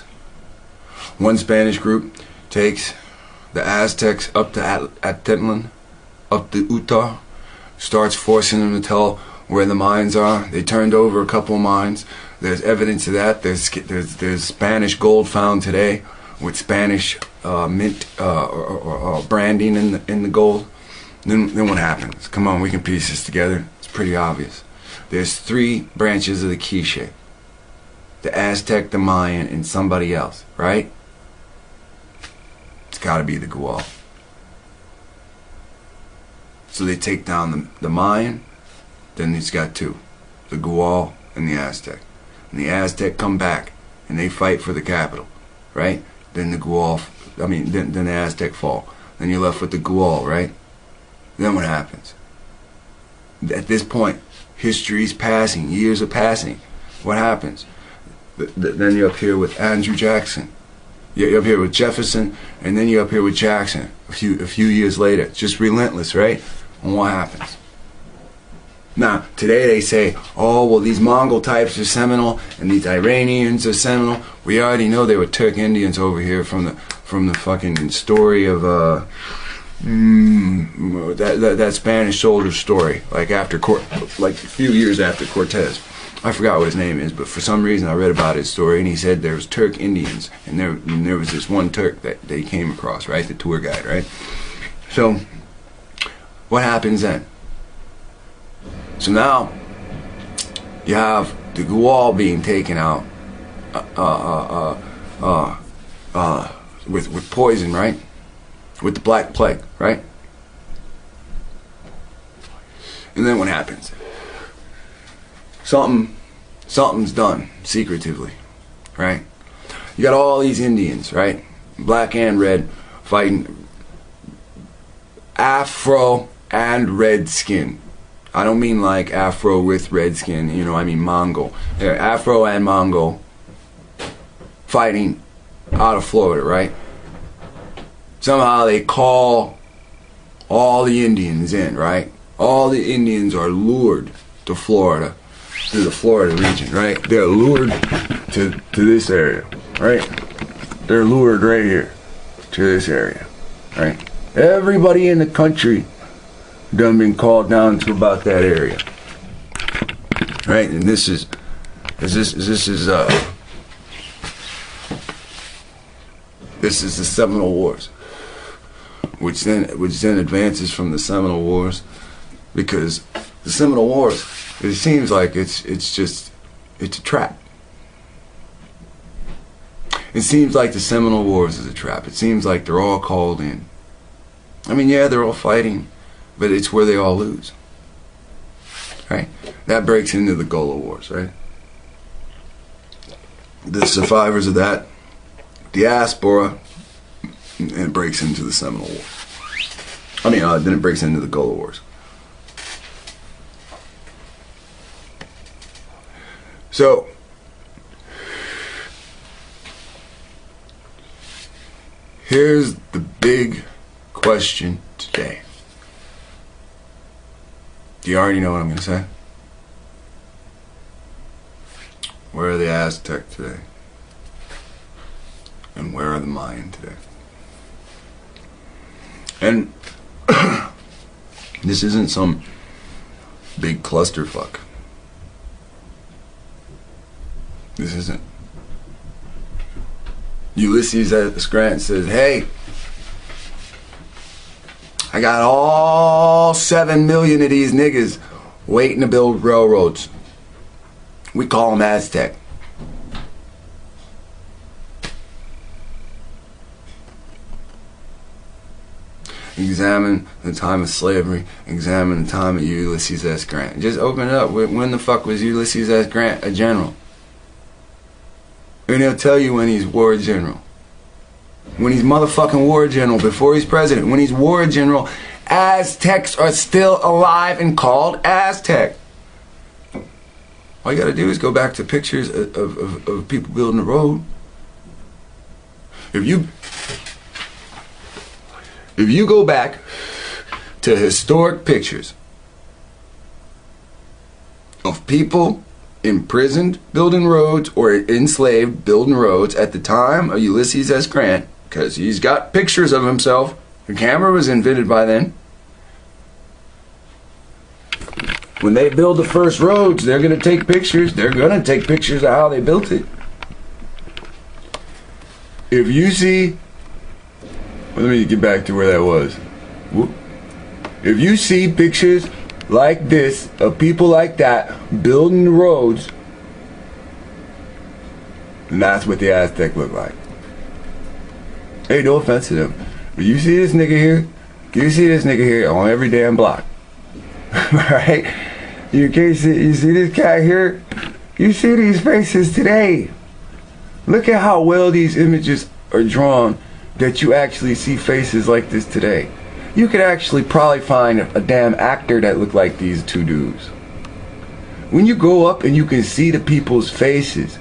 One Spanish group takes the Aztecs up to Atitlan, up to Utah, starts forcing them to tell where the mines are. They turned over a couple of mines. There's evidence of that. There's Spanish gold found today with Spanish mint or branding in the gold. Then what happens? Come on, we can piece this together. It's pretty obvious. There's 3 branches of the Quiche: the Aztec, the Mayan, and somebody else, right? It's got to be the Gual. So they take down the Mayan. Then it's got 2, the Gual and the Aztec. And the Aztec come back and they fight for the capital, right? Then the Gual, then the Aztec fall. Then you're left with the Gual, right? Then what happens? At this point, history's passing, years are passing. What happens? Then you're up here with Andrew Jackson. You're up here with Jefferson, and then you're up here with Jackson a few years later. It's just relentless, right? And what happens? Now, today they say, oh, well, these Mongol types are Seminole, and these Iranians are Seminole. We already know they were Turk Indians over here from the fucking story of that Spanish soldier story, like a few years after Cortez. I forgot what his name is, but for some reason I read about his story, and he said there was Turk Indians, and there was this one Turk that they came across, right? The tour guide, right? So, what happens then? So now, you have the Gual being taken out with poison, right? With the Black Plague, right? And then what happens? Something's done secretively, right? You got all these Indians, right? Black and red, fighting Afro and red skin. I don't mean like Afro with red skin, you know, I mean Mongol. Afro and Mongol fighting out of Florida, right? Somehow they call all the Indians in, right? All the Indians are lured to Florida, to the Florida region, right? They're lured to this area, right? They're lured right here to this area, right? Everybody in the country done been called down to about that area, right? And this is the Seminole Wars, which then advances from the Seminole Wars, because the Seminole Wars, it seems like it's a trap. It seems like the Seminole Wars is a trap. It seems like they're all called in. I mean, yeah, they're all fighting, but it's where they all lose, right? That breaks into the Gullah Wars, right? The survivors of that, diaspora, and it breaks into the Seminole War. I mean, then it breaks into the Gullah Wars. So, here's the big question today. Do you already know what I'm going to say? Where are the Aztec today? And where are the Mayan today? And this isn't some big clusterfuck. This isn't. Ulysses S. Grant says, hey, I got all 7 million of these niggas waiting to build railroads. We call them Aztec. Examine the time of slavery. Examine the time of Ulysses S. Grant. Just open it up. When the fuck was Ulysses S. Grant a general? And he'll tell you when he's war general. When he's motherfucking war general, before he's president. When he's war general, Aztecs are still alive and called Aztec. All you gotta do is go back to pictures of people building the road. If you go back to historic pictures of people imprisoned building roads or enslaved building roads at the time of Ulysses S. Grant, because he's got pictures of himself. The camera was invented by then. When they build the first roads, they're going to take pictures. They're going to take pictures of how they built it. If you see, well, let me get back to where that was. If you see pictures like this of people like that building the roads, and that's what the Aztec look like. Hey, no offense to them, but you see this nigga here? You see this nigga here on every damn block, right? You see this cat here? You see these faces today. Look at how well these images are drawn that you actually see faces like this today. You could actually probably find a damn actor that looked like these two dudes. When you go up and you can see the people's faces,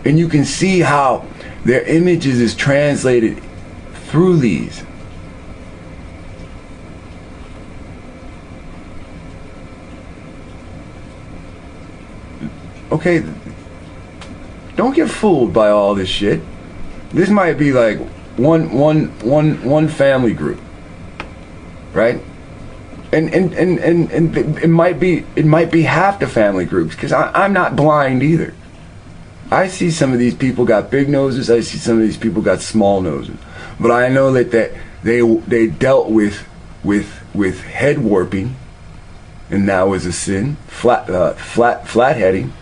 and you can see how their images is translated through these. Okay, don't get fooled by all this shit. This might be like one family group, right? And it might be half the family groups, because I'm not blind either. I see some of these people got big noses. I see some of these people got small noses. But I know that they dealt with head warping, and that was a sin. Flat heading.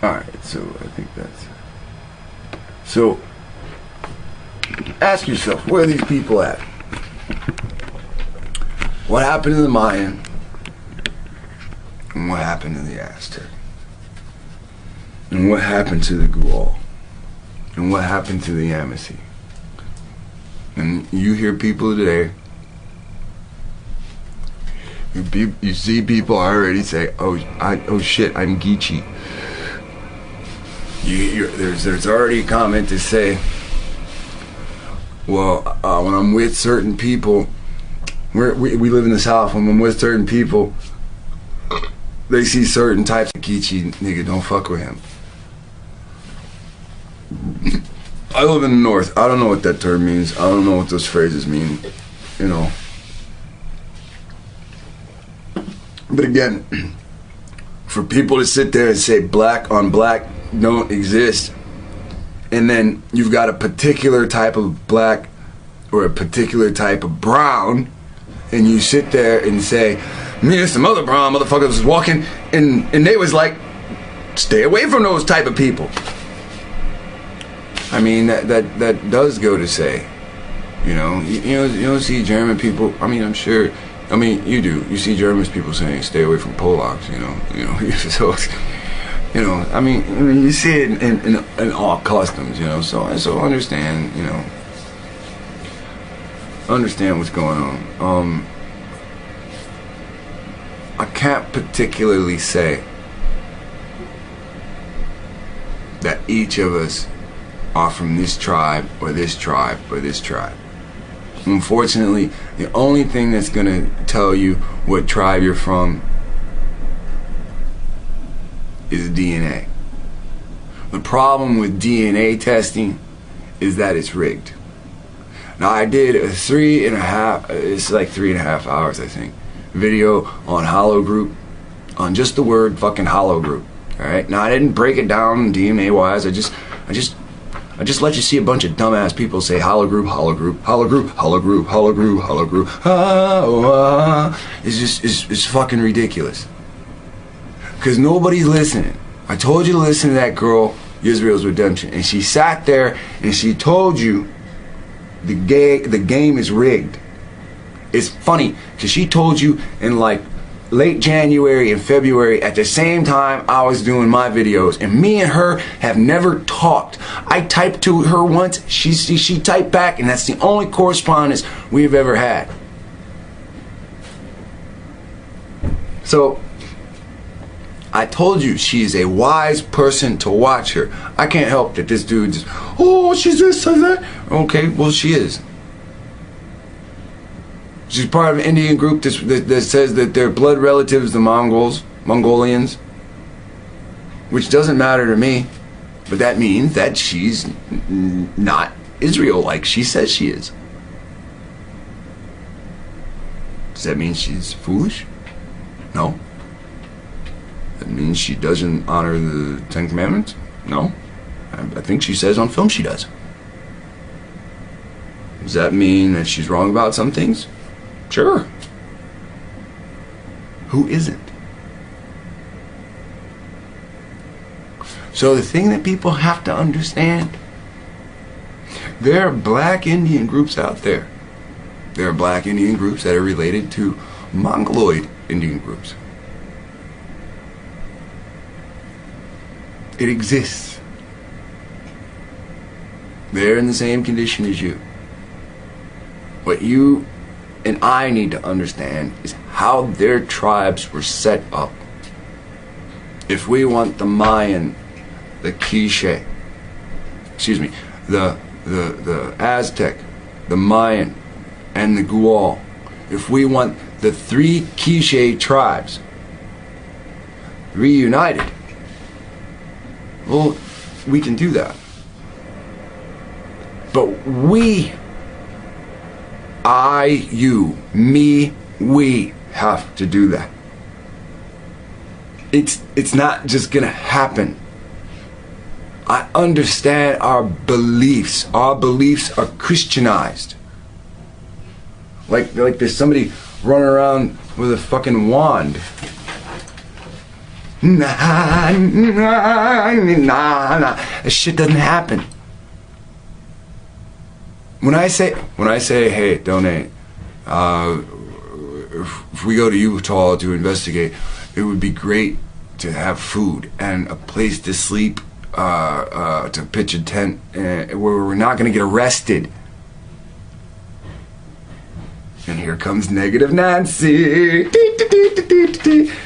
Alright, so I think that's... So, ask yourself, where are these people at? What happened to the Mayan? And what happened to the Aztec? And what happened to the Gual? And what happened to the Yamasee? And you hear people today, you see people already say, oh shit, I'm Geechee. There's already a comment to say, well, when I'm with certain people, we live in the South, when I'm with certain people, they see certain types of Geechee, nigga, don't fuck with him. I live in the North. I don't know what that term means. I don't know what those phrases mean, you know. But again, for people to sit there and say black on black don't exist, and then you've got a particular type of black or a particular type of brown, and you sit there and say, me and some other brown motherfuckers was walking, and they was like, stay away from those type of people. I mean, that does go to say, you know, you don't see German people. I mean, I'm sure. I mean, you do. You see German people saying, stay away from Polacks. You know. So, you know. I mean, you see it in all customs. You know. So understand. You know. Understand what's going on. I can't particularly say that each of us are from this tribe or this tribe or this tribe. Unfortunately, the only thing that's gonna tell you what tribe you're from is DNA. The problem with DNA testing is that it's rigged. Now, I did a 3.5 hours, I think, video on Hollow Group, on just the word fucking Hollow Group. All right. Now, I didn't break it down DNA wise. I just let you see a bunch of dumbass people say Hollow Group, Hollow Group, Hollow Group, Hollow Group, Hollow Group, Hollow Group. It's fucking ridiculous. Because nobody's listening. I told you to listen to that girl, Israel's Redemption, and she sat there and she told you the game is rigged. It's funny because she told you in like late January and February at the same time I was doing my videos, and me and her have never talked. I typed to her once, she typed back, and that's the only correspondence we've ever had. So I told you she's a wise person to watch her. I can't help that this dude just, oh, she's this, she's that. Okay, well, she is. She's part of an Indian group that says that they're blood relatives to Mongolians, which doesn't matter to me, but that means that she's not Israel like she says she is. Does that mean she's foolish? No. That means she doesn't honor the Ten Commandments? No. I think she says on film she does. Does that mean that she's wrong about some things? Sure. Who isn't? So the thing that people have to understand, there are black Indian groups out there. There are black Indian groups that are related to Mongoloid Indian groups. It exists. They're in the same condition as you. What you and I need to understand is how their tribes were set up. If we want the Mayan, the Quiche, the Aztec, the Mayan, and the Gual, if we want the three Quiche tribes reunited, well, we can do that. But we, I, you, me, we have to do that. It's not just gonna happen. I understand our beliefs. Our beliefs are Christianized. Like there's somebody running around with a fucking wand. Nah. This shit doesn't happen. When I say, hey, donate, if we go to Utah to investigate, it would be great to have food and a place to sleep, to pitch a tent, where we're not going to get arrested. And here comes negative Nancy.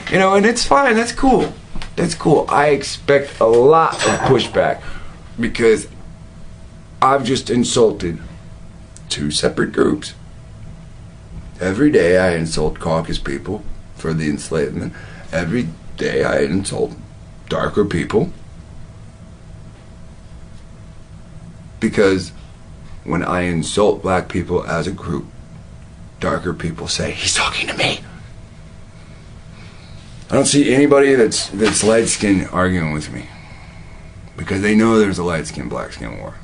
You know, and it's fine. That's cool. That's cool. I expect a lot of pushback because I've just insulted two separate groups. Every day I insult Caucasus people for the enslavement. Every day I insult darker people. Because when I insult black people as a group, darker people say, he's talking to me. I don't see anybody that's light-skinned arguing with me. Because they know there's a light-skin, black-skin war.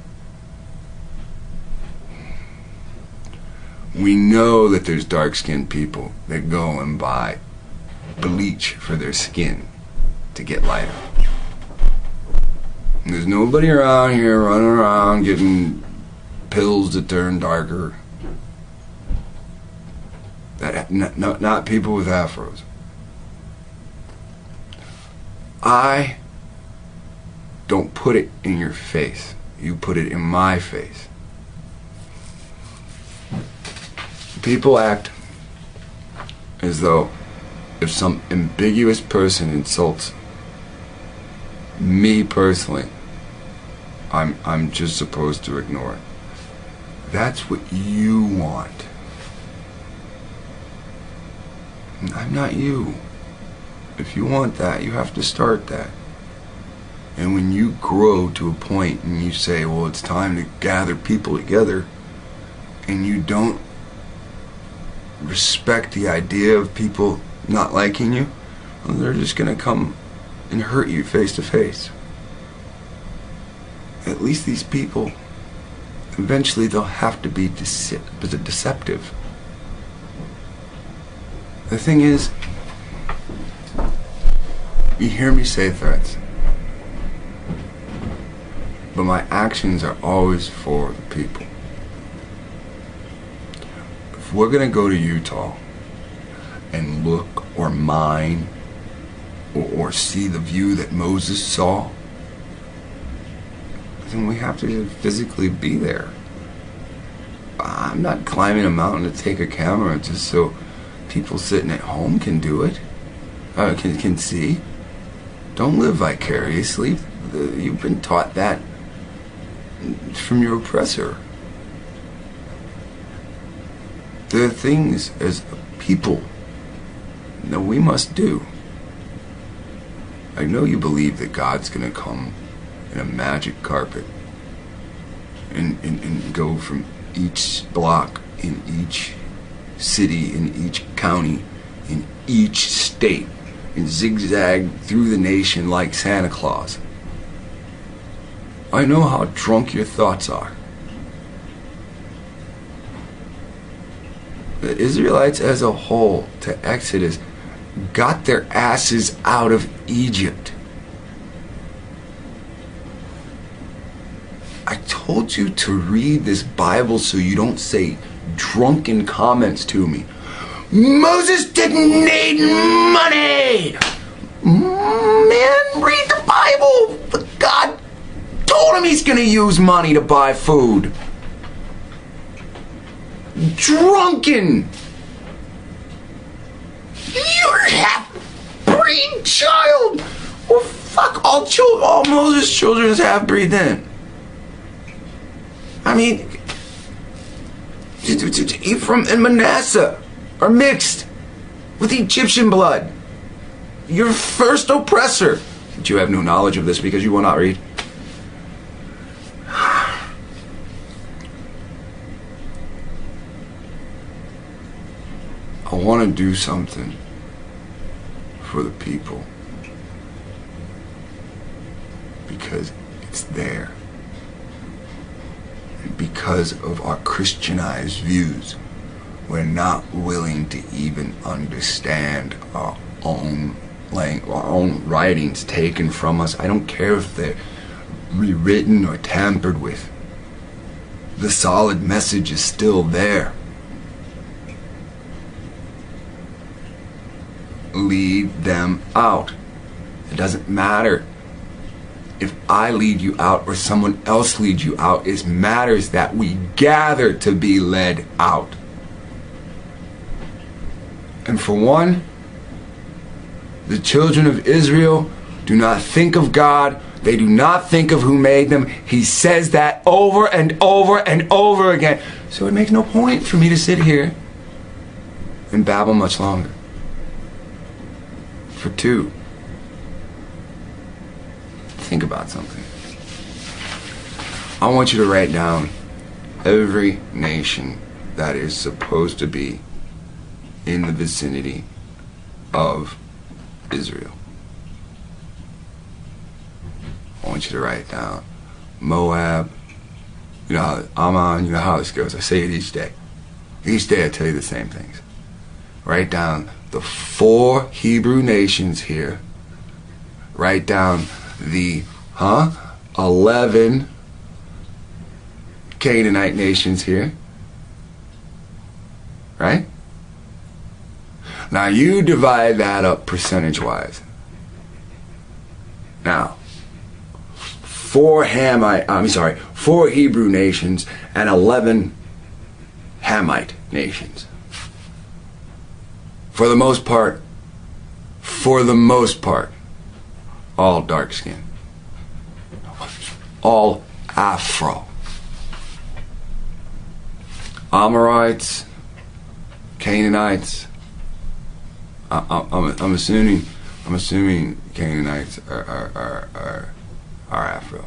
We know that there's dark-skinned people that go and buy bleach for their skin to get lighter. And there's nobody around here running around getting pills to turn darker. Not people with afros. I don't put it in your face. You put it in my face. People act as though if some ambiguous person insults me personally, I'm just supposed to ignore it. That's what you want. I'm not you. If you want that, you have to start that. And when you grow to a point and you say, well, it's time to gather people together, and you don't respect the idea of people not liking you, well, they're just going to come and hurt you face to face. At least these people, eventually they'll have to be deceptive. The thing is, you hear me say threats, but my actions are always for the people. If we're gonna go to Utah and look or mine or see the view that Moses saw, then we have to physically be there. I'm not climbing a mountain to take a camera just so people sitting at home can do it, can see. Don't live vicariously. You've been taught that from your oppressor. There are things as a people that we must do. I know you believe that God's going to come in a magic carpet and go from each block in each city, in each county, in each state, and zigzag through the nation like Santa Claus. I know how drunk your thoughts are. The Israelites as a whole, to Exodus, got their asses out of Egypt. I told you to read this Bible so you don't say drunken comments to me. Moses didn't need money! Man, read the Bible! But God told him he's gonna use money to buy food. Drunken! You're a half-breed child! Well, fuck, all Moses' children is half-breed then. I mean, Ephraim and Manasseh are mixed with Egyptian blood. Your first oppressor. But you have no knowledge of this because you will not read. I want to do something for the people because it's there. And because of our Christianized views, we're not willing to even understand our own writings taken from us. I don't care if they're rewritten or tampered with. The solid message is still there. Lead them out. It doesn't matter if I lead you out or someone else leads you out. It matters that we gather to be led out. And for one, the children of Israel do not think of God. They do not think of who made them. He says that over and over and over again. So it makes no point for me to sit here and babble much longer. For two, think about something. I want you to write down every nation that is supposed to be in the vicinity of Israel. I want you to write down Moab, you know, Ammon, you know how this goes. I say it each day. Each day I tell you the same things. Write down the 4 Hebrew nations here. Write down the 11 Canaanite nations here. Right? Now you divide that up percentage-wise. Now, 4 Hebrew nations and 11 Hamite nations. For the most part, all dark skin. All Afro. Amorites, Canaanites. I'm assuming Canaanites are Afro.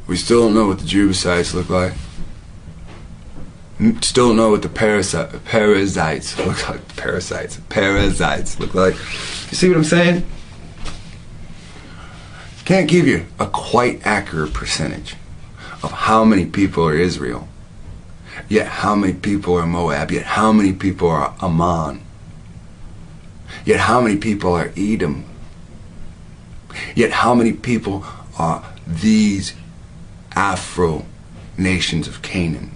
We still don't know what the Jebusites look like. Still don't know what the parasites look like. Parasites look like. You see what I'm saying? Can't give you a quite accurate percentage of how many people are Israel, yet how many people are Moab, yet how many people are Ammon, yet how many people are Edom, yet how many people are these Afro nations of Canaan.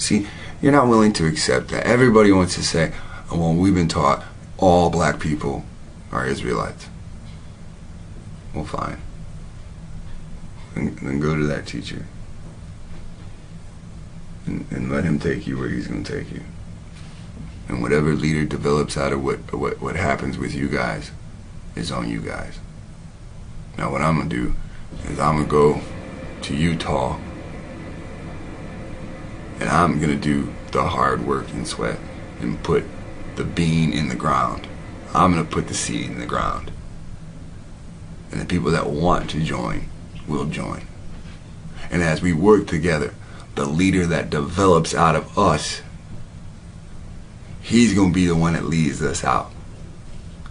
See, you're not willing to accept that. Everybody wants to say, oh, well, we've been taught all black people are Israelites. Well, fine. Then go to that teacher. And let him take you where he's going to take you. And whatever leader develops out of what happens with you guys is on you guys. Now what I'm going to do is I'm going to go to Utah and I'm going to do the hard work and sweat and put the bean in the ground. I'm going to put the seed in the ground. And the people that want to join will join. And as we work together, the leader that develops out of us, he's going to be the one that leads us out.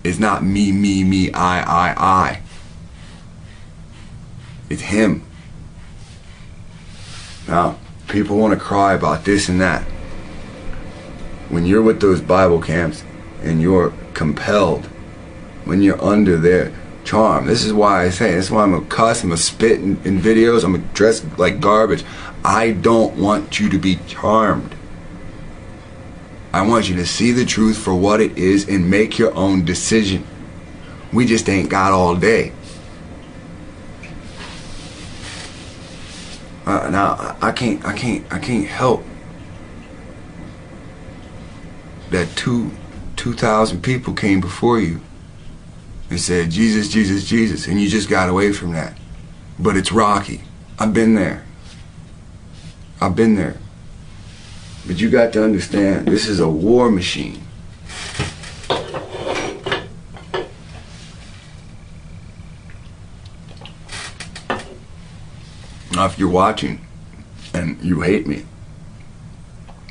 It's not me, I. It's him. Now, people want to cry about this and that. When you're with those Bible camps and you're compelled, when you're under their charm, this is why I say, this is why I'm going to cuss, I'm going to spit in videos, I'm going to dress like garbage. I don't want you to be charmed. I want you to see the truth for what it is and make your own decision. We just ain't got all day. Now I can't help that 2,000 people came before you and said Jesus, Jesus, Jesus, and you just got away from that. But it's rocky. I've been there. I've been there. But you got to understand, this is a war machine. Now, if you're watching and you hate me,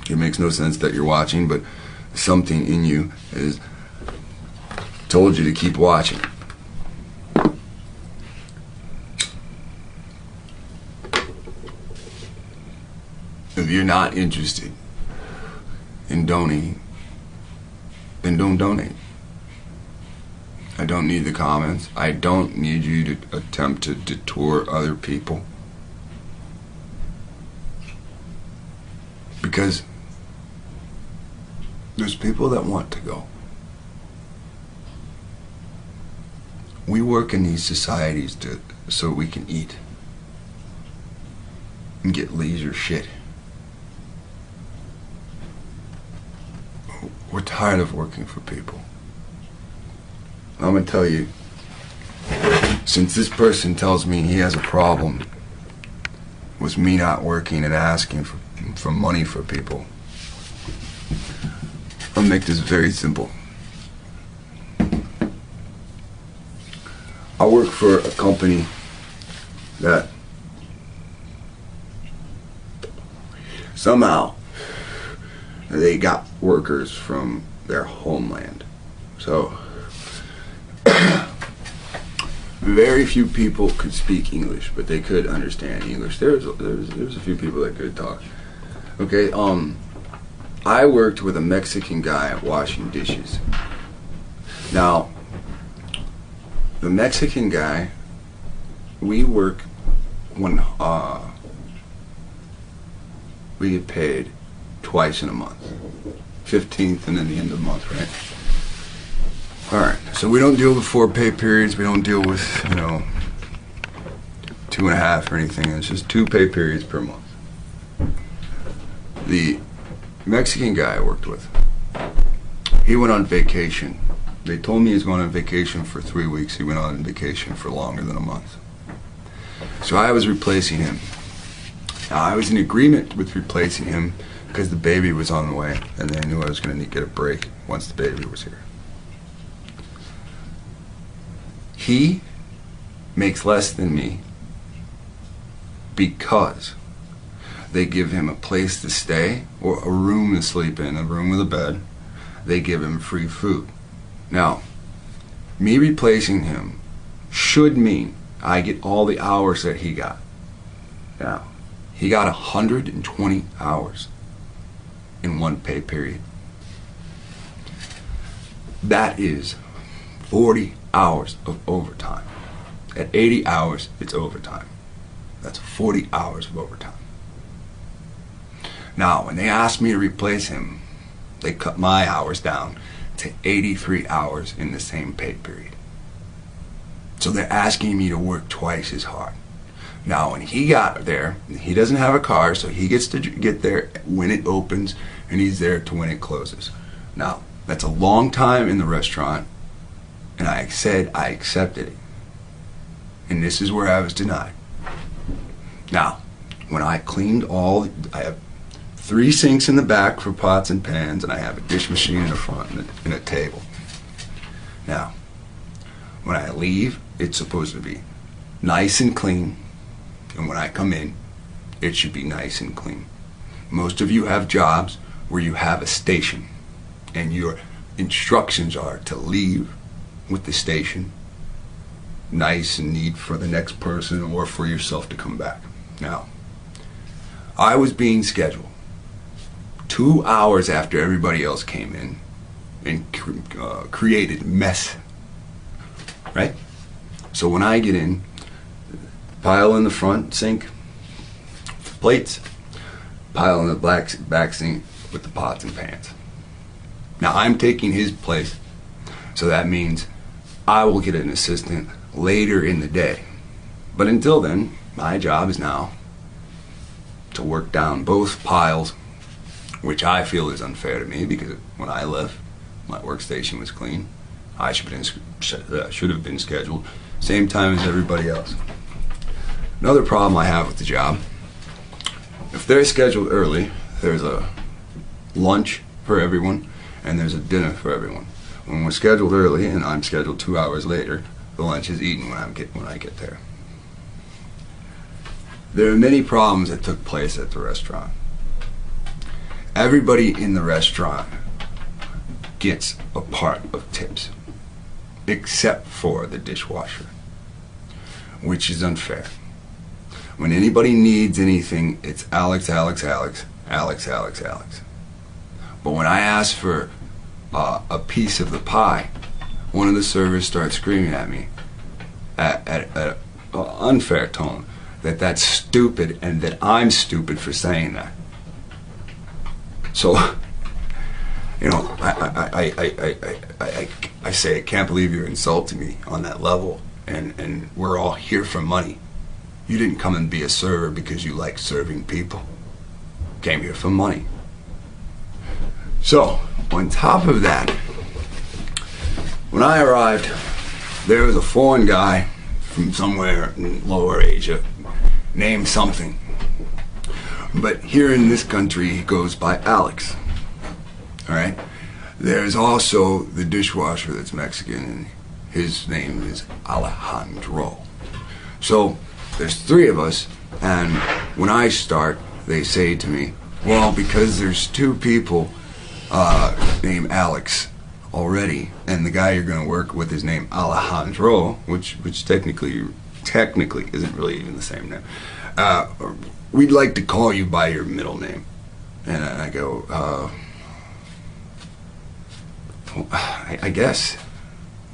it makes no sense that you're watching, but something in you has told you to keep watching. If you're not interested in donating, then don't donate. I don't need the comments. I don't need you to attempt to detour other people. Because there's people that want to go. We work in these societies so we can eat and get leisure shit. We're tired of working for people. I'm gonna tell you, since this person tells me he has a problem with me not working and asking for money for people, I'll make this very simple. I work for a company that somehow they got workers from their homeland. So very few people could speak English, but they could understand English. There's a few people that could talk. Okay, I worked with a Mexican guy washing dishes. Now, the Mexican guy, we work when we get paid twice in a month, 15th and then the end of the month, right? All right, so we don't deal with 4 pay periods. We don't deal with 2.5 or anything. It's just 2 pay periods per month. The Mexican guy I worked with, he went on vacation. They told me he was going on vacation for 3 weeks. He went on vacation for longer than a month. So I was replacing him. Now, I was in agreement with replacing him because the baby was on the way, and they knew I was going to get a break once the baby was here. He makes less than me because they give him a place to stay or a room to sleep in, a room with a bed. They give him free food. Now, me replacing him should mean I get all the hours that he got. Now, he got 120 hours in 1 pay period. That is 40 hours of overtime. At 80 hours, it's overtime. That's 40 hours of overtime. Now, when they asked me to replace him, they cut my hours down to 83 hours in the same pay period. So they're asking me to work twice as hard. Now, when he got there, he doesn't have a car, so he gets to get there when it opens, and he's there to when it closes. Now, that's a long time in the restaurant, and I said I accepted it. And this is where I was denied. Now, when I cleaned I have 3 sinks in the back for pots and pans, and I have a dish machine in the front and a table. Now, when I leave, it's supposed to be nice and clean, and when I come in, it should be nice and clean. Most of you have jobs where you have a station, and your instructions are to leave with the station nice and neat for the next person or for yourself to come back. Now, I was being scheduled 2 hours after everybody else came in and created mess, right? So when I get in, pile in the front sink, plates, pile in the back sink with the pots and pans. Now I'm taking his place, so that means I will get an assistant later in the day. But until then, my job is now to work down both piles, which I feel is unfair to me because when I left, my workstation was clean. I should have been scheduled same time as everybody else. Another problem I have with the job, if they're scheduled early, there's a lunch for everyone and there's a dinner for everyone. When we're scheduled early and I'm scheduled 2 hours later, the lunch is eaten when I get there. There are many problems that took place at the restaurant. Everybody in the restaurant gets a part of tips, except for the dishwasher, which is unfair. When anybody needs anything, it's Alex, Alex, Alex, Alex, Alex, Alex. But when I ask for a piece of the pie, one of the servers starts screaming at me at an unfair tone that that's stupid and that I'm stupid for saying that. So, you know, I say I can't believe you're insulting me on that level, and we're all here for money. You didn't come and be a server because you like serving people. You came here for money. So, on top of that, when I arrived, there was a foreign guy from somewhere in Lower Asia named something. But here in this country, he goes by Alex. Alright? There's also the dishwasher that's Mexican, and his name is Alejandro. So, there's 3 of us, and when I start, they say to me, well, because there's 2 people named Alex already, and the guy you're going to work with is named Alejandro, which technically isn't really even the same name. We'd like to call you by your middle name. And I go, I guess,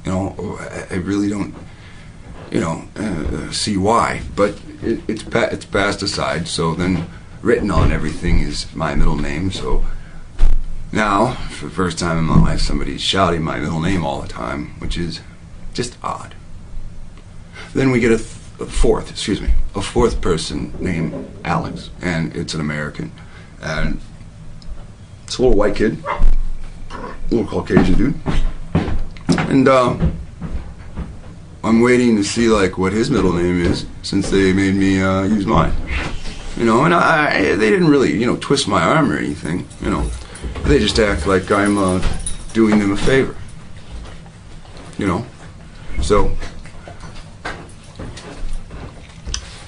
you know, I really don't, you know, see why, but it's passed aside. So then written on everything is my middle name. So now, for the first time in my life, somebody's shouting my middle name all the time, which is just odd. Then we get a fourth person named Alex, and it's an American, and it's a little white kid, a little Caucasian dude, and I'm waiting to see like what his middle name is, since they made me use mine, you know, and they didn't really, you know, twist my arm or anything, you know, they just act like I'm doing them a favor, you know, so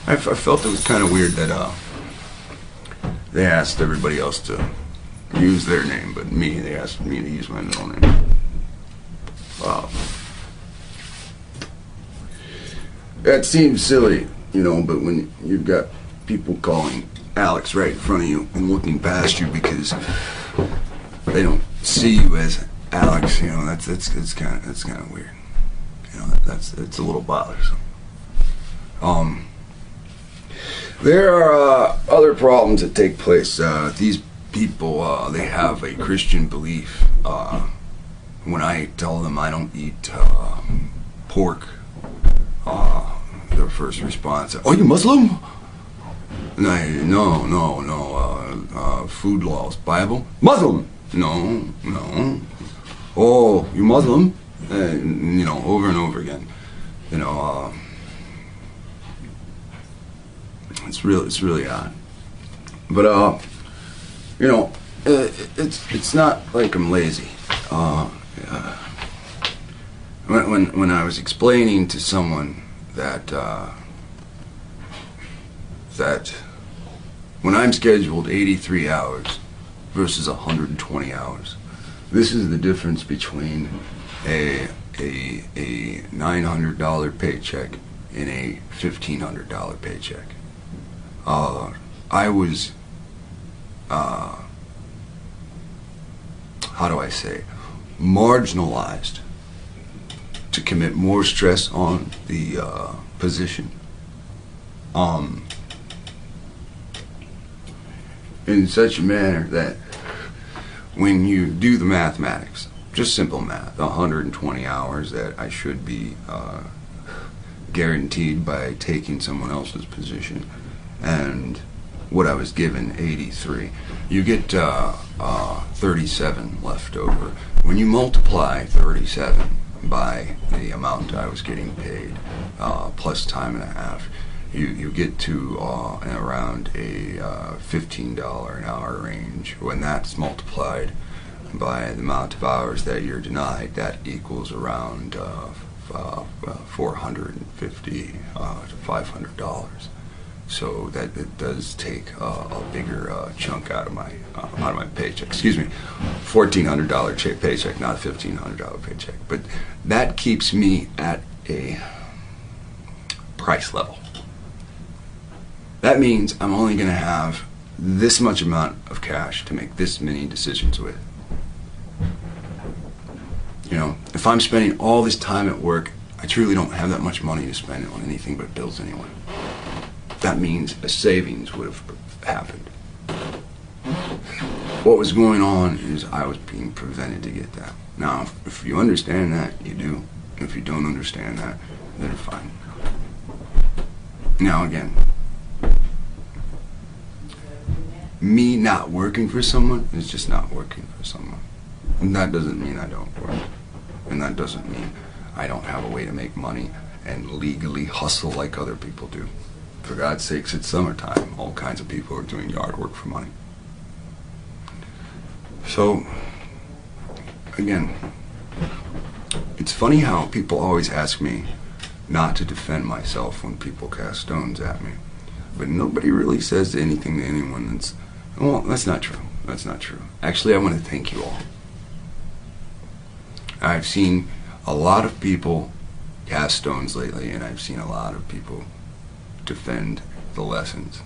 I felt it was kind of weird that they asked everybody else to use their name, but they asked me to use my middle name. Wow. That seems silly, you know, but when you've got people calling Alex right in front of you and looking past you because they don't see you as Alex, you know, that's kind of weird. You know, it's a little bothersome. There are other problems that take place. These people, they have a Christian belief. When I tell them I don't eat pork, their first response, "Oh, you Muslim?" And no, food laws, Bible, Muslim. No. Oh, you Muslim? You know, over and over again. You know, it's really odd. But you know, it's not like I'm lazy. When I was explaining to someone that when I'm scheduled 83 hours versus 120 hours, this is the difference between a $900 paycheck and a $1,500 paycheck. I was, how do I say, marginalized to commit more stress on the position. In such a manner that when you do the mathematics, just simple math, 120 hours that I should be guaranteed by taking someone else's position, and what I was given, 83, you get 37 left over. When you multiply 37 by the amount I was getting paid, plus time and a half, you get to around a $15 an hour range. When that's multiplied by the amount of hours that you're denied, that equals around $450 to $500. So that it does take a bigger chunk out of my paycheck. Excuse me, $1,400 paycheck, not a $1,500 paycheck. But that keeps me at a price level. That means I'm only going to have this much amount of cash to make this many decisions with. You know, if I'm spending all this time at work, I truly don't have that much money to spend on anything but bills anyway. That means a savings would have happened. What was going on is I was being prevented to get that. Now, if you understand that, you do. If you don't understand that, then fine. Now again, me not working for someone is just not working for someone. And that doesn't mean I don't work. And that doesn't mean I don't have a way to make money and legally hustle like other people do. For God's sakes, it's summertime. All kinds of people are doing yard work for money. So, again, it's funny how people always ask me not to defend myself when people cast stones at me. But nobody really says anything to anyone that's, well, that's not true. That's not true. Actually, I want to thank you all. I've seen a lot of people cast stones lately, and I've seen a lot of people defend the lessons.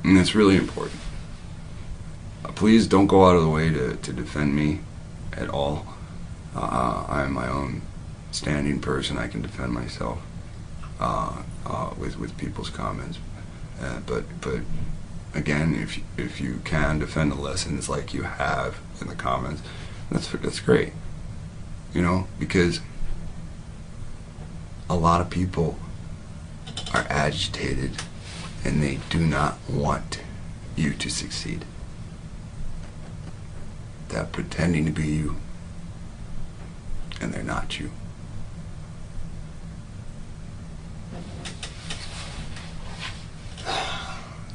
And that's really important. Please don't go out of the way to defend me at all. I'm my own standing person. I can defend myself with people's comments. But again, if you can defend the lessons like you have in the comments, that's great. You know, because a lot of people are agitated and they do not want you to succeed. They're pretending to be you, and they're not you.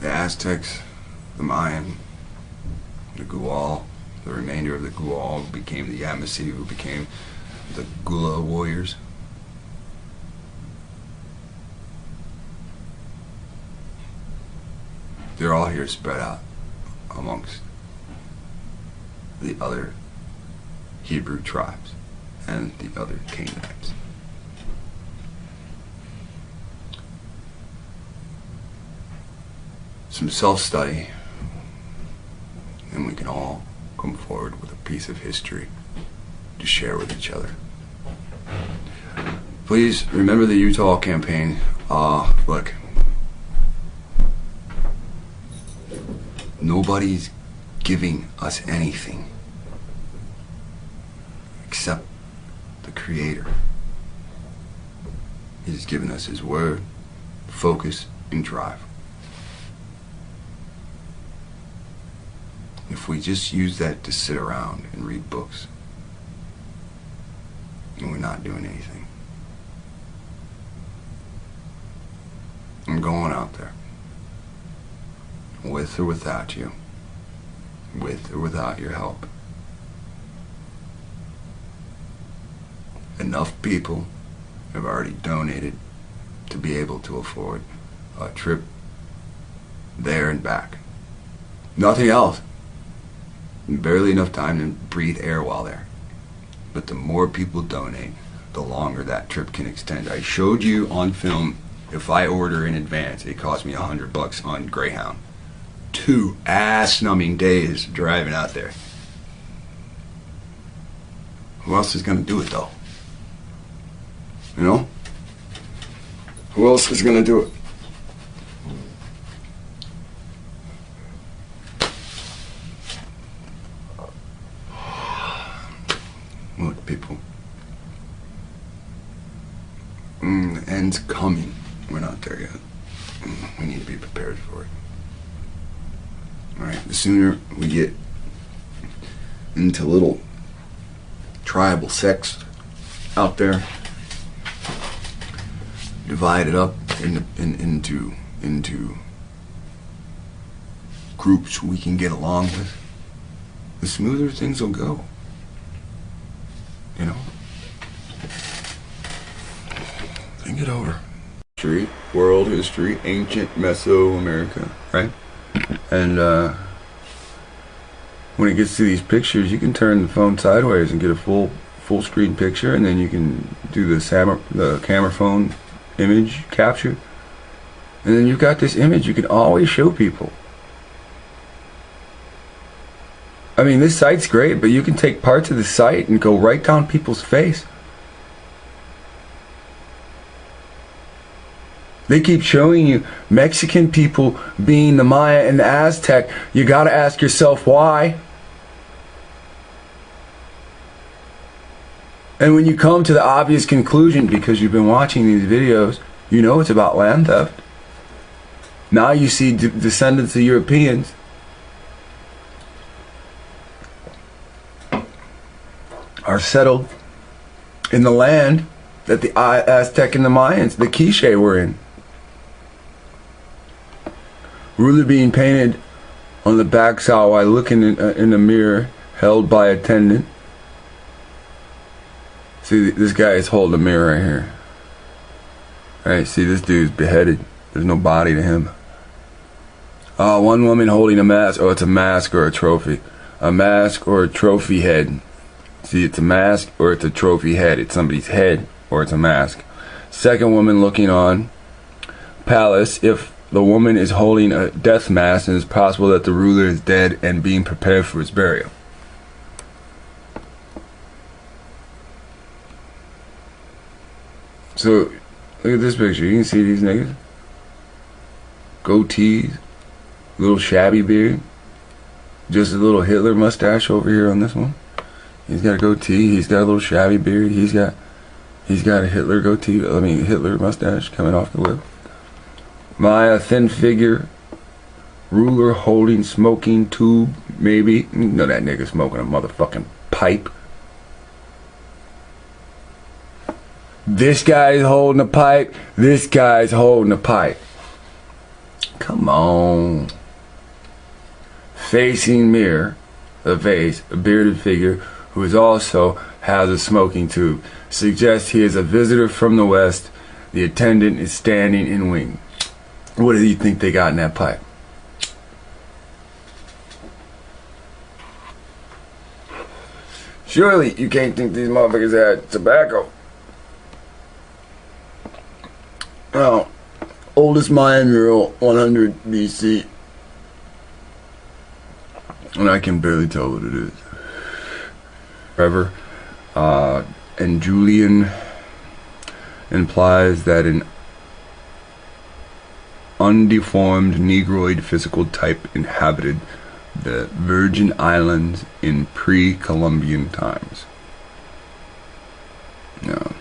The Aztecs, the Mayan, the Gual, the remainder of the Gual became the Yamasee, who became the Gula warriors. They're all here spread out amongst the other Hebrew tribes and the other Canaanites. Some self-study, and we can all come forward with a piece of history to share with each other. Please remember the Utah campaign. Look, nobody's giving us anything except the Creator. He's given us His Word, focus, and drive. If we just use that to sit around and read books, and we're not doing anything, I'm going out there, with or without you, with or without your help. Enough people have already donated to be able to afford a trip there and back. Nothing else. Barely enough time to breathe air while there. But the more people donate, the longer that trip can extend. I showed you on film, if I order in advance, it costs me $100 on Greyhound. 2 ass-numbing days driving out there. Who else is going to do it, though? You know? Who else is going to do it? Look, people. The end's coming. We're not there yet. We need to be prepared for it. Alright, the sooner we get into little tribal sects out there, divided up into groups we can get along with, the smoother things will go. You know? Think it over. History, world history, ancient Mesoamerica, right? And when it gets to these pictures, you can turn the phone sideways and get a full screen picture, and then you can do the camera phone image capture, and then you've got this image you can always show people. I mean, this site's great, but you can take parts of the site and go right down people's face. They keep showing you Mexican people being the Maya and the Aztec. You gotta ask yourself why. And when you come to the obvious conclusion, because you've been watching these videos, you know it's about land theft. Now you see descendants of Europeans are settled in the land that the Aztec and the Mayans, the Quiche, were in. Ruler being painted on the backside while looking in a mirror held by a attendant. See, this guy is holding a mirror right here. Alright, see, this dude's beheaded. There's no body to him. One woman holding a mask. Oh, it's a mask or a trophy. A mask or a trophy head. See, it's a mask or it's a trophy head. It's somebody's head or it's a mask. Second woman looking on. Palace. If the woman is holding a death mask, and it's possible that the ruler is dead and being prepared for his burial. So, look at this picture. You can see these niggas. Goatees. Little shabby beard. Just a little Hitler mustache over here on this one. He's got a goatee. He's got a little shabby beard. He's got a Hitler goatee. I mean, Hitler mustache coming off the lip. Maya, thin figure. Ruler holding smoking tube, maybe. You know that nigga smoking a motherfucking pipe. This guy's holding a pipe. This guy's holding a pipe. Come on. Facing mirror, a vase, a bearded figure who is also has a smoking tube. Suggests he is a visitor from the west. The attendant is standing in wing. What do you think they got in that pipe? Surely you can't think these motherfuckers had tobacco. Oh, oldest Mayan mural, 100 BC. And I can barely tell what it is. However, and Julian implies that an undeformed negroid physical type inhabited the Virgin Islands in pre-Columbian times. Now,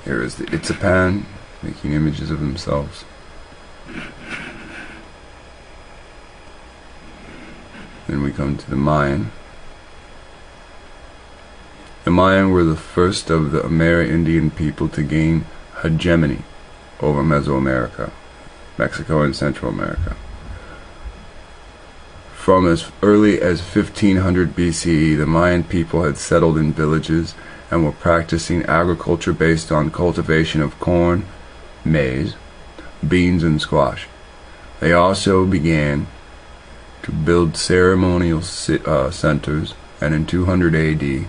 here is the Itzapan making images of themselves. Then we come to the Mayan. The Mayan were the first of the Amerindian people to gain hegemony over Mesoamerica, Mexico and Central America. From as early as 1500 BCE, the Mayan people had settled in villages and were practicing agriculture based on cultivation of corn, maize, beans, and squash. They also began to build ceremonial centers, and in 200 AD,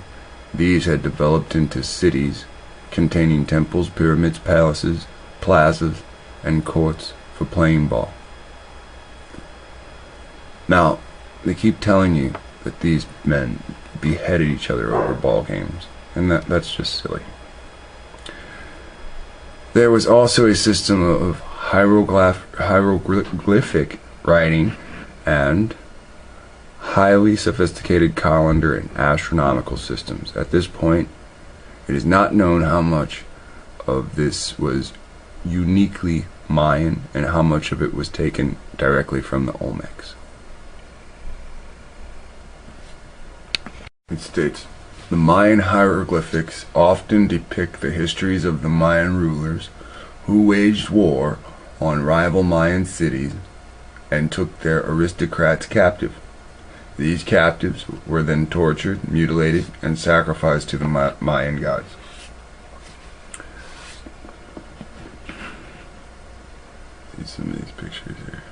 these had developed into cities containing temples, pyramids, palaces, plazas, and courts for playing ball. Now, they keep telling you that these men beheaded each other over ball games, and that's just silly. There was also a system of hieroglyphic writing and highly sophisticated calendar and astronomical systems. At this point, it is not known how much of this was uniquely Mayan and how much of it was taken directly from the Olmecs. It states, the Mayan hieroglyphics often depict the histories of the Mayan rulers who waged war on rival Mayan cities and took their aristocrats captive. These captives were then tortured, mutilated, and sacrificed to the Mayan gods. See some of these pictures here.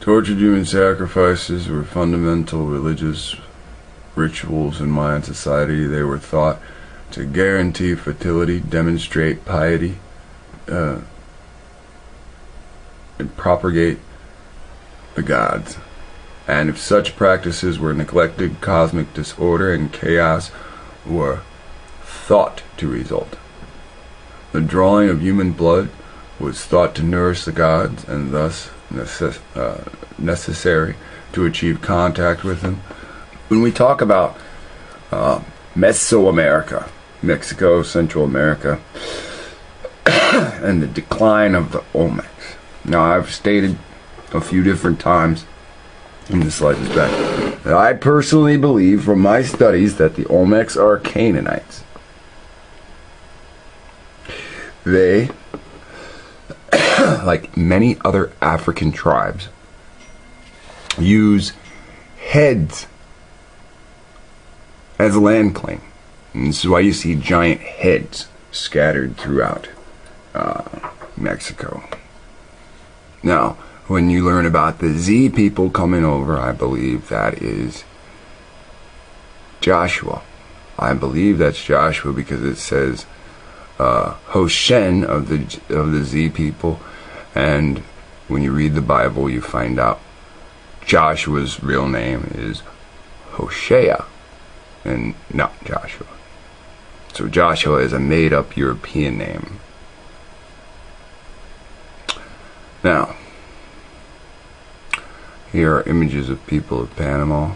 Tortured human sacrifices were fundamental religious rituals in Mayan society. They were thought to guarantee fertility, demonstrate piety, and propagate the gods. And if such practices were neglected, cosmic disorder and chaos were thought to result. The drawing of human blood was thought to nourish the gods and thus necessary to achieve contact with them. When we talk about Mesoamerica, Mexico, Central America, and the decline of the Olmecs. Now, I've stated a few different times in the slightest back that I personally believe from my studies that the Olmecs are Canaanites. They, like many other African tribes, use heads as a land claim. And this is why you see giant heads scattered throughout Mexico. Now, when you learn about the Z people coming over, I believe that is Joshua. I believe that's Joshua because it says Hoshen of the Z people, and when you read the Bible, you find out Joshua's real name is Hosea, and not Joshua. So Joshua is a made-up European name. Now, here are images of people of Panama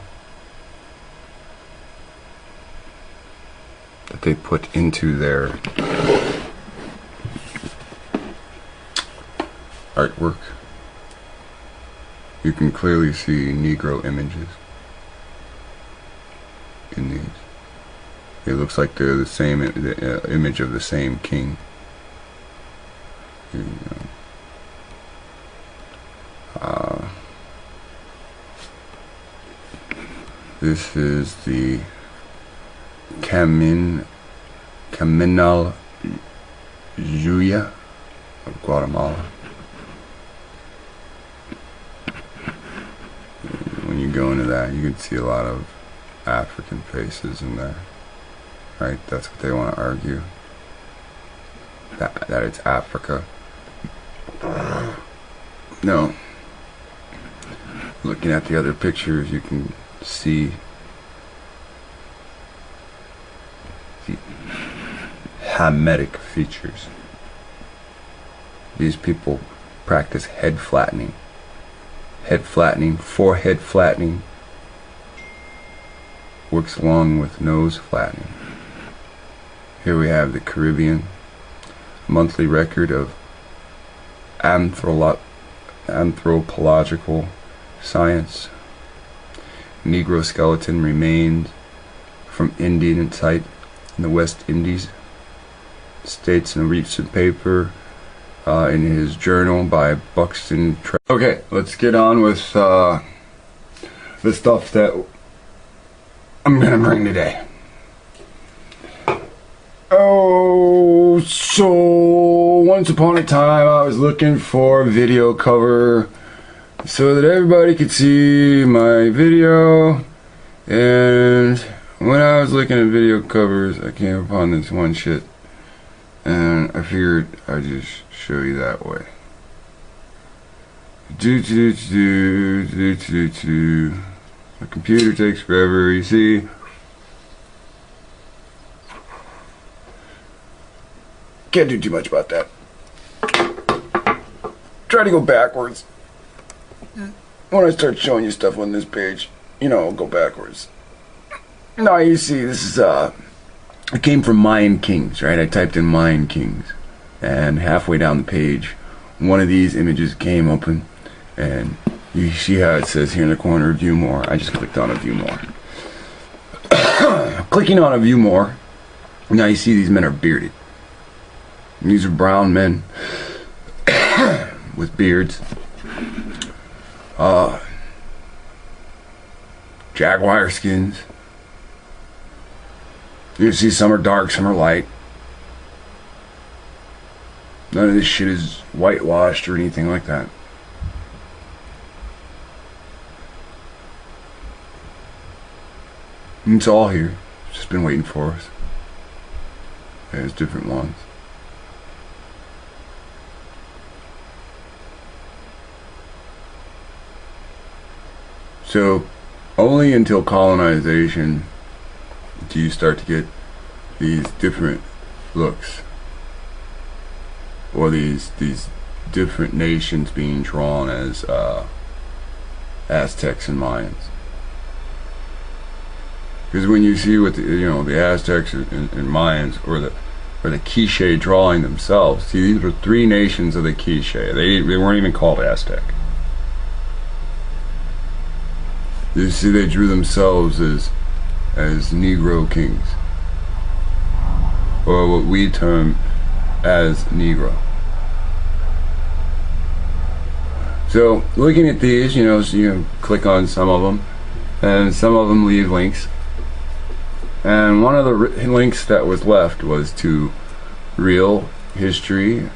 that they put into their artwork. You can clearly see Negro images in these. It looks like they're the same image of the same king. Here you go. This is the Caminal Juya of Guatemala. When you go into that, you can see a lot of African faces in there. Right? That's what they want to argue. That it's Africa. No. Looking at the other pictures, you can see Hamitic features. These people practice head flattening, forehead flattening, works along with nose flattening. Here we have the Caribbean, monthly record of anthropological science. Negro skeleton remains from Indian site in the West Indies. States in a recent paper in his journal by Buxton. Okay, let's get on with the stuff that I'm gonna bring today. Oh, so once upon a time I was looking for a video cover so that everybody could see my video, and when I was looking at video covers I came upon this one shit, and I figured I'd just show you that way. The computer takes forever, you see. Can't do too much about that. Try to go backwards. When I start showing you stuff on this page, you know, I'll go backwards. Now you see, this is it came from Mayan Kings, right? I typed in Mayan Kings, and halfway down the page one of these images came open, and you see how it says here in the corner, view more. I just clicked on a view more. Clicking on a view more, now you see these men are bearded. And these are brown men with beards. Jaguar skins. You see some are dark, some are light. None of this shit is whitewashed or anything like that. And it's all here. It's just been waiting for us. There's different ones. So, only until colonization do you start to get these different looks, or these different nations being drawn as Aztecs and Mayans. Because when you see what the Aztecs and Mayans, or the Quiche drawing themselves, see, these were three nations of the Quiche. They weren't even called Aztec. You see, they drew themselves as Negro kings, or what we term as Negro. So, looking at these, so you click on some of them, and some of them leave links. And one of the links that was left was to Real History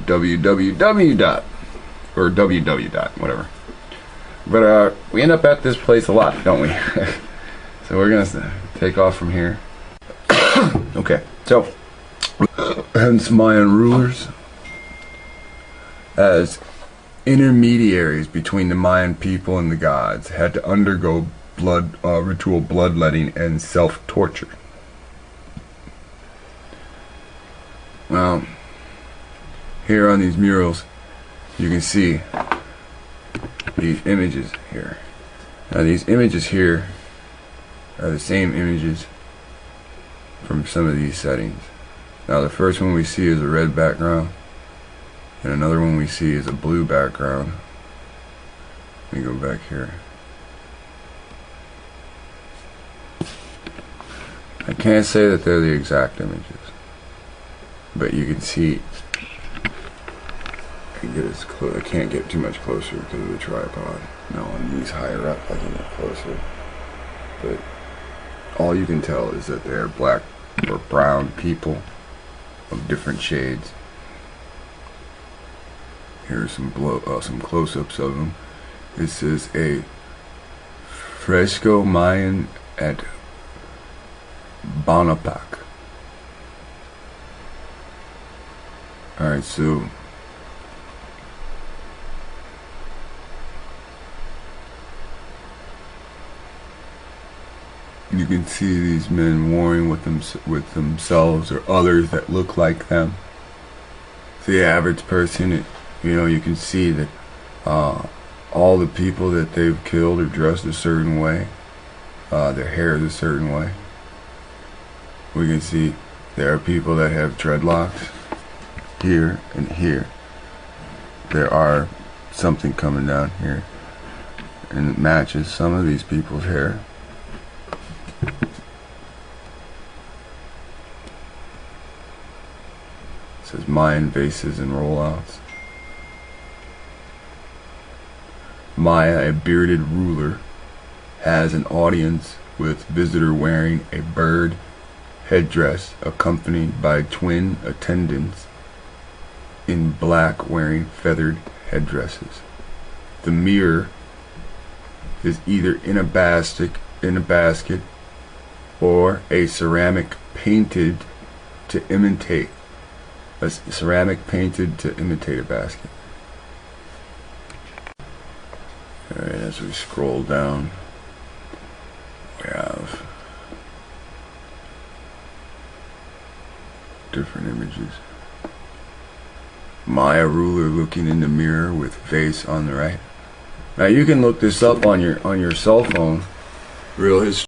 www. or www. whatever. But we end up at this place a lot, don't we? So we're gonna take off from here. Okay, so hence Mayan rulers as intermediaries between the Mayan people and the gods had to undergo ritual bloodletting and self-torture. Well, here on these murals you can see these images here. Now these images here are the same images from some of these settings. Now the first one we see is a red background, and another one we see is a blue background. Let me go back here. I can't say that they're the exact images, but you can see. I can't get too much closer because of the tripod. No, on these higher up I can get closer. But all you can tell is that they're black or brown people of different shades. Here's some close-ups of them. This is a fresco Mayan at Bonapac. Alright, so you You can see these men warring with themselves or others that look like them. The average person, you can see that all the people that they've killed are dressed a certain way. Their hair is a certain way. We can see there are people that have dreadlocks here and here. There are something coming down here, and it matches some of these people's hair. It says Mayan vases and rollouts. Maya, a bearded ruler, has an audience with visitor wearing a bird headdress accompanied by twin attendants in black wearing feathered headdresses. The mirror is either in a basket or a ceramic painted to imitate a basket. Alright, as we scroll down, we have different images. Maya ruler looking in the mirror with face on the right. Now you can look this up on your cell phone. Real history.